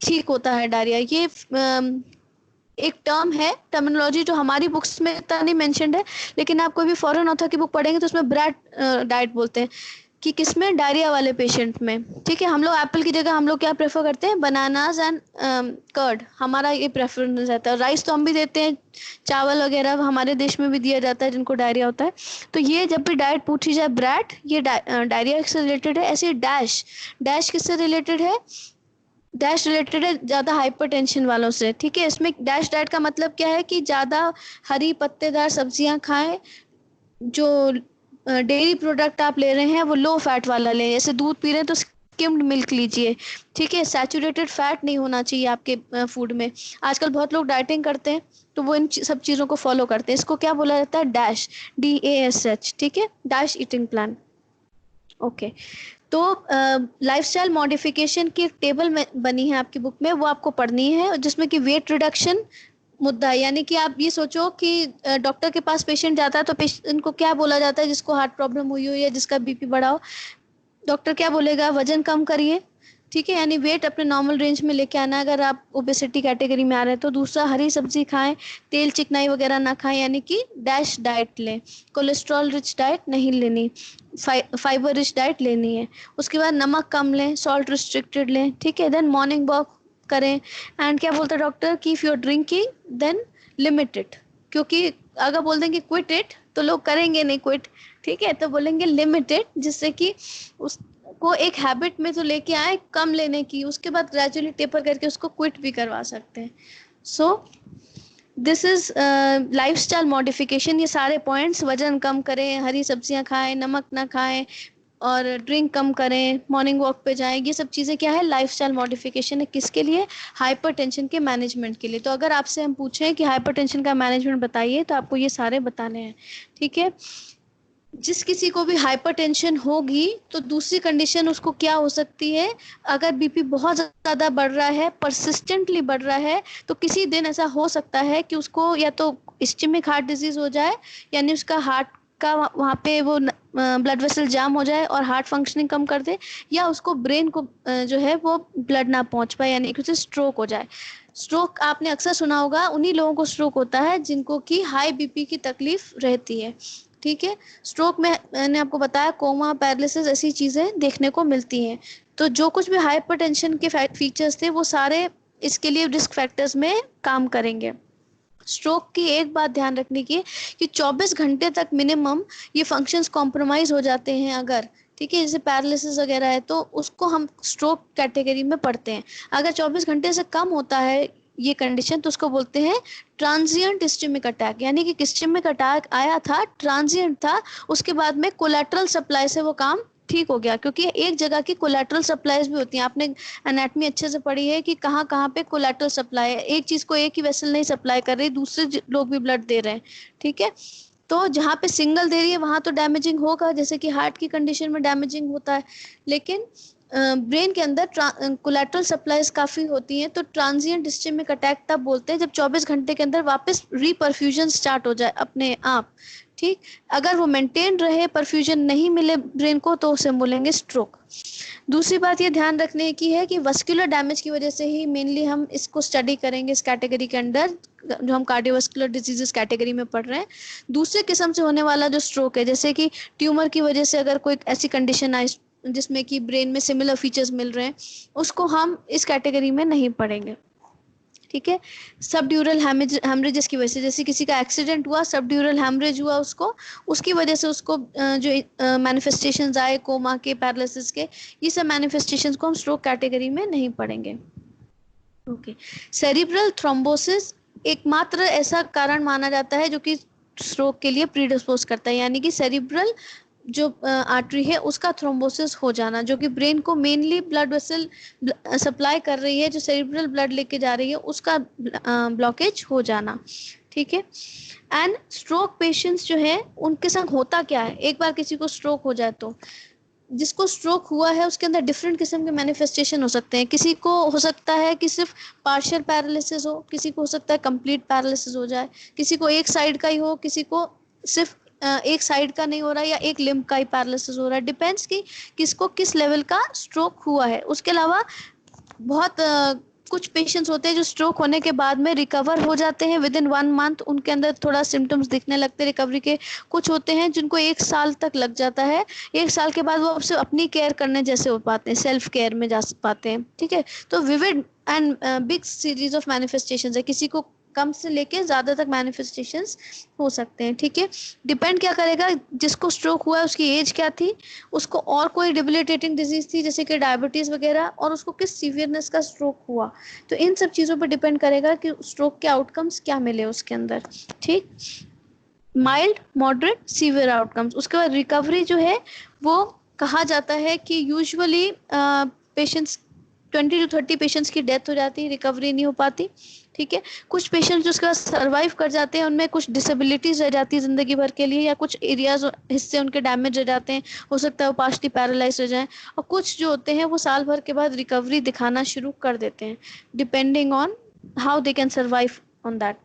ठीक होता है डायरिया। ये एक टर्म है, टर्मिनोलॉजी जो हमारी बुक्स में इतना नहीं मेंशन्ड है, लेकिन आप कोई भी फॉरेन ऑथर की बुक पढ़ेंगे तो उसमें ब्रैट डाइट बोलते हैं कि किसमें? डायरिया वाले पेशेंट में। ठीक है, हम लोग एप्पल की जगह हम लोग क्या प्रेफर करते हैं? बनानाज एंड कर्ड, हमारा ये प्रेफरेंस रहता है। राइस तो हम भी देते हैं, चावल वगैरह हमारे देश में भी दिया जाता है जिनको डायरिया होता है। तो ये जब भी डाइट पूछी जाए ब्रैट, ये डायरिया से रिलेटेड है। ऐसे डैश, डैश किससे रिलेटेड है? डैश रिलेटेड है ज़्यादा हाइपरटेंशन वालों से। ठीक है, इसमें डैश डाइट का मतलब क्या है कि ज़्यादा हरी पत्तेदार सब्जियां खाएं, जो डेयरी प्रोडक्ट आप ले रहे हैं वो लो फैट वाला लें, जैसे दूध पी रहे हैं तो स्किम्ड मिल्क लीजिए। ठीक है, सैचुरेटेड फैट नहीं होना चाहिए आपके फूड में। आजकल बहुत लोग डाइटिंग करते हैं तो वो इन सब चीज़ों को फॉलो करते हैं। इसको क्या बोला जाता है? Dash, DASH। ठीक है, डैश ईटिंग प्लान। ओके, तो लाइफस्टाइल मॉडिफिकेशन की एक टेबल में बनी है आपकी बुक में, वो आपको पढ़नी है, जिसमें कि वेट रिडक्शन मुद्दा है। यानी कि आप ये सोचो कि डॉक्टर के पास पेशेंट जाता है तो पेशेंट को क्या बोला जाता है? जिसको हार्ट प्रॉब्लम हुई हो या जिसका बीपी बढ़ा हो, डॉक्टर क्या बोलेगा? वजन कम करिए। ठीक है, यानी वेट अपने नॉर्मल रेंज में लेके आना है अगर आप ओबेसिटी कैटेगरी में आ रहे हैं तो। दूसरा, हरी सब्जी खाएं, तेल चिकनाई वगैरह ना खाएं, यानी कि डैश डाइट लें। कोलेस्ट्रॉल रिच डाइट नहीं लेनी, फाइबर रिच डाइट लेनी है। उसके बाद नमक कम लें, सॉल्ट रिस्ट्रिक्टेड लें। ठीक है, देन मॉर्निंग वॉक करें। एंड क्या बोलते हैं डॉक्टर कि if you are drinking then limit it, क्योंकि अगर बोल देंगे क्विट इट तो लोग करेंगे नहीं क्विट। ठीक है, तो बोलेंगे लिमिटेड, जिससे कि उसको एक हैबिट में तो लेके आए कम लेने की, उसके बाद ग्रेजुअली टेपर करके उसको क्विट भी करवा सकते हैं। So this is lifestyle modification. ये सारे पॉइंट्स, वजन कम करें, हरी सब्जियां खाएं, नमक ना खाएं, और ड्रिंक कम करें, मॉर्निंग वॉक पे जाएं, ये सब चीज़ें क्या है? लाइफस्टाइल मॉडिफिकेशन है। किसके लिए? हाइपरटेंशन के मैनेजमेंट के लिए। तो अगर आपसे हम पूछें कि हाइपरटेंशन का मैनेजमेंट बताइए, तो आपको ये सारे बताने हैं। ठीक है, जिस किसी को भी हाइपरटेंशन होगी तो दूसरी कंडीशन उसको क्या हो सकती है? अगर बीपी बहुत ज़्यादा बढ़ रहा है, परसिस्टेंटली बढ़ रहा है, तो किसी दिन ऐसा हो सकता है कि उसको या तो इस्चेमिक हार्ट डिजीज हो जाए, यानी उसका हार्ट का वहाँ पे वो ब्लड वेसल जाम हो जाए और हार्ट फंक्शनिंग कम कर दे, या उसको ब्रेन को जो है वो ब्लड ना पहुँच पाए, यानी कि उसे स्ट्रोक हो जाए। स्ट्रोक आपने अक्सर सुना होगा, उन्हीं लोगों को स्ट्रोक होता है जिनको कि हाई बीपी की तकलीफ रहती है। ठीक है, स्ट्रोक में मैंने आपको बताया कोमा, पैरालिसिस, ऐसी चीज़ें देखने को मिलती हैं। तो जो कुछ भी हाइपरटेंशन के फीचर्स थे वो सारे इसके लिए रिस्क फैक्टर्स में काम करेंगे। स्ट्रोक की एक बात ध्यान रखने की कि 24 घंटे तक मिनिमम ये फंक्शंस कॉम्प्रोमाइज हो जाते हैं अगर, ठीक है, जैसे पैरालिसिस वगैरह है तो उसको हम स्ट्रोक कैटेगरी में पढ़ते हैं। अगर 24 घंटे से कम होता है ये कंडीशन तो उसको बोलते हैं ट्रांजिएंट इस्चेमिक अटैक, यानी कि इस्चेमिक अटैक आया था, ट्रांजिएंट था, उसके बाद में कोलैटरल सप्लाई से वो काम ठीक हो गया। क्योंकि एक जगह की कोलैटरल सप्लाईज भी होती हैं, आपने एनाटमी अच्छे से पढ़ी है कि कहाँ कहाँ पे कोलैटरल सप्लाई है, एक चीज को एक ही वेसल नहीं सप्लाई कर रही, दूसरे लोग भी ब्लड दे रहे हैं, ठीक है। तो जहाँ पे सिंगल दे रही है वहां तो डैमेजिंग होगा, जैसे कि हार्ट की कंडीशन में डैमेजिंग होता है, लेकिन ब्रेन के अंदर कोलैटरल सप्लाईज काफी होती हैं, तो ट्रांजिएंट इस्चेमिक अटैक तब बोलते हैं जब 24 घंटे के अंदर वापस रीपरफ्यूजन स्टार्ट हो जाए अपने आप, ठीक। अगर वो मेंटेन रहे, परफ्यूजन नहीं मिले ब्रेन को, तो उसे बोलेंगे स्ट्रोक। दूसरी बात ये ध्यान रखने की है कि वस्कुलर डैमेज की वजह से ही मेनली हम इसको स्टडी करेंगे इस कैटेगरी के अंदर, जो हम कार्डियोवास्कुलर डिजीजेस कैटेगरी में पढ़ रहे हैं। दूसरे किस्म से होने वाला जो स्ट्रोक है, जैसे कि ट्यूमर की वजह से अगर कोई ऐसी कंडीशन आई जिसमें कि ब्रेन में सिमिलर फीचर्स मिल रहे हैं, उसको हम इस कैटेगरी में नहीं पढ़ेंगे, ठीक है। सबड्यूरल हेमरेजेस की वजह से, जैसे किसी का एक्सीडेंट हुआ, सबड्यूरल हेमरेज हुआ उसको, उसकी वजह से उसको जो मैनिफेस्टेशंस आए कोमा के, पैरालिसिस के, ये सब मैनिफेस्टेशंस को हम स्ट्रोक कैटेगरी में नहीं पढ़ेंगे। ओके, सेरिब्रल थ्रोम्बोसिस एकमात्र ऐसा कारण माना जाता है जो कि स्ट्रोक के लिए प्रीडिस्पोज करता है, यानी कि सेरिब्रल जो आर्टरी है उसका थ्रोम्बोसिस हो जाना, जो कि ब्रेन को मेनली ब्लड वेसल सप्लाई कर रही है, जो सेरिब्रल ब्लड लेके जा रही है, उसका ब्लॉकेज हो जाना, ठीक है। एंड स्ट्रोक पेशेंट्स जो है उनके संग होता क्या है, एक बार किसी को स्ट्रोक हो जाए तो जिसको स्ट्रोक हुआ है उसके अंदर डिफरेंट किस्म के मैनिफेस्टेशन हो सकते हैं। किसी को हो सकता है कि सिर्फ पार्शियल पैरालिसिस हो, किसी को हो सकता है कंप्लीट पैरालिसिस हो जाए, किसी को एक साइड का ही हो, किसी को सिर्फ एक साइड का नहीं हो रहा है या एक लिम्ब का ही पैरालिसिस हो रहा है, डिपेंड्स कि किसको किस लेवल का स्ट्रोक हुआ है। उसके अलावा बहुत कुछ पेशेंट्स होते हैं जो स्ट्रोक होने के बाद में रिकवर हो जाते हैं विद इन 1 मंथ, उनके अंदर थोड़ा सिम्टम्स दिखने लगते हैं रिकवरी के। कुछ होते हैं जिनको 1 साल तक लग जाता है, 1 साल के बाद वो सिर्फ अपनी केयर करने जैसे हो पाते हैं, सेल्फ केयर में जा पाते हैं, ठीक है। तो vivid and big series of manifestations है, किसी को कम से लेके ज्यादा तक मैनिफेस्टेशंस हो सकते हैं, ठीक है। डिपेंड क्या करेगा, जिसको स्ट्रोक हुआ है उसकी एज क्या थी, उसको और कोई डिबिलिटेटिंग डिजीज थी जैसे कि डायबिटीज वगैरह, और उसको किस सीवियरनेस का स्ट्रोक हुआ, तो इन सब चीजों पर डिपेंड करेगा कि स्ट्रोक के आउटकम्स क्या मिले उसके अंदर, ठीक। माइल्ड, मॉडरेट, सीवियर आउटकम्स, उसके बाद रिकवरी जो है वो कहा जाता है कि यूजुअली पेशेंट्स 20 to 30 पेशेंट्स की डेथ हो जाती है, रिकवरी नहीं हो पाती, ठीक है। कुछ पेशेंट्स जो उसके बाद सर्वाइव कर जाते हैं उनमें कुछ डिसेबिलिटीज रह जाती है जिंदगी भर के लिए, या कुछ एरियाज हिस्से उनके डैमेज रह जाते हैं, हो सकता है वो पार्शली पैरालाइज हो जाए, और कुछ जो होते हैं वो साल भर के बाद रिकवरी दिखाना शुरू कर देते हैं, depending on how they can survive on that.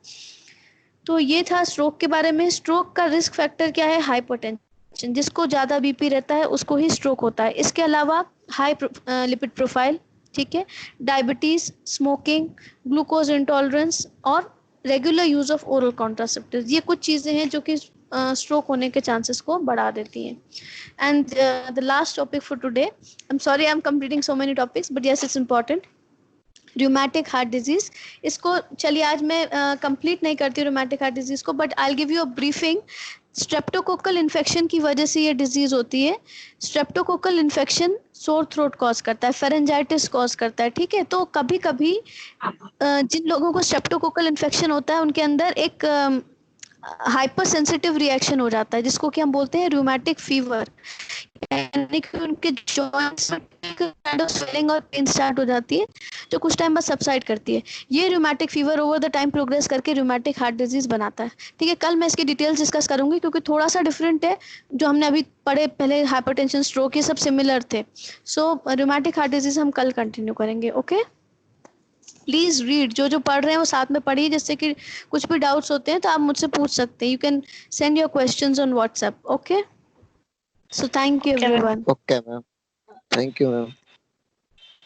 तो ये था स्ट्रोक के बारे में। स्ट्रोक का रिस्क फैक्टर क्या है, हाइपरटेंशन, जिसको ज्यादा बीपी रहता है उसको ही स्ट्रोक होता है। इसके अलावा हाई लिपिड प्रोफाइल, ठीक है, डायबिटीज, स्मोकिंग, ग्लूकोज इंटॉलरेंस और regular use of oral contraceptives, ये कुछ चीजें हैं जो कि स्ट्रोक होने के चांसेस को बढ़ा देती हैं। And the last topic for today, I am sorry I am completing so many topics but yes it's important, rheumatic heart disease. इसको चलिए आज मैं कंप्लीट नहीं करती रूमेटिक हार्ट डिजीज को, but I will give you a briefing. Streptococcal infection की वजह से ये डिजीज होती है। Streptococcal infection sore throat cause करता है, फेरेंजाइटिस कॉज करता है, ठीक है। तो कभी कभी जिन लोगों को स्ट्रेप्टोकोकल इन्फेक्शन होता है उनके अंदर एक हाइपर सेंसिटिव रिएक्शन हो जाता है जिसको कि हम बोलते हैं रूमेटिक फीवर, यानी कि उनके जॉइंट्स में काइंड ऑफ स्वेलिंग और पेन स्टार्ट हो जाती है जो कुछ टाइम बाद सबसाइड करती है। ये rheumatic fever over the time progress करके रूमेटिक हार्ट डिजीज बनाता है, ठीक है। कल मैं इसकी डिटेल्स डिस्कस करूंगी क्योंकि थोड़ा सा डिफरेंट है, जो हमने अभी पढ़े पहले हाइपरटेंशन, स्ट्रोक, ये सब सिमिलर थे। सो रूमेटिक हार्ट डिजीज हम कल कंटिन्यू करेंगे, ओके। प्लीज रीड, जो जो पढ़ रहे हैं वो साथ में पढ़िए, जिससे कि कुछ भी डाउट्स होते हैं तो आप मुझसे पूछ सकते हैं। You can send your questions on WhatsApp, okay. So thank you Okay, ma'am. everyone. Okay, ma'am. Thank you, ma'am.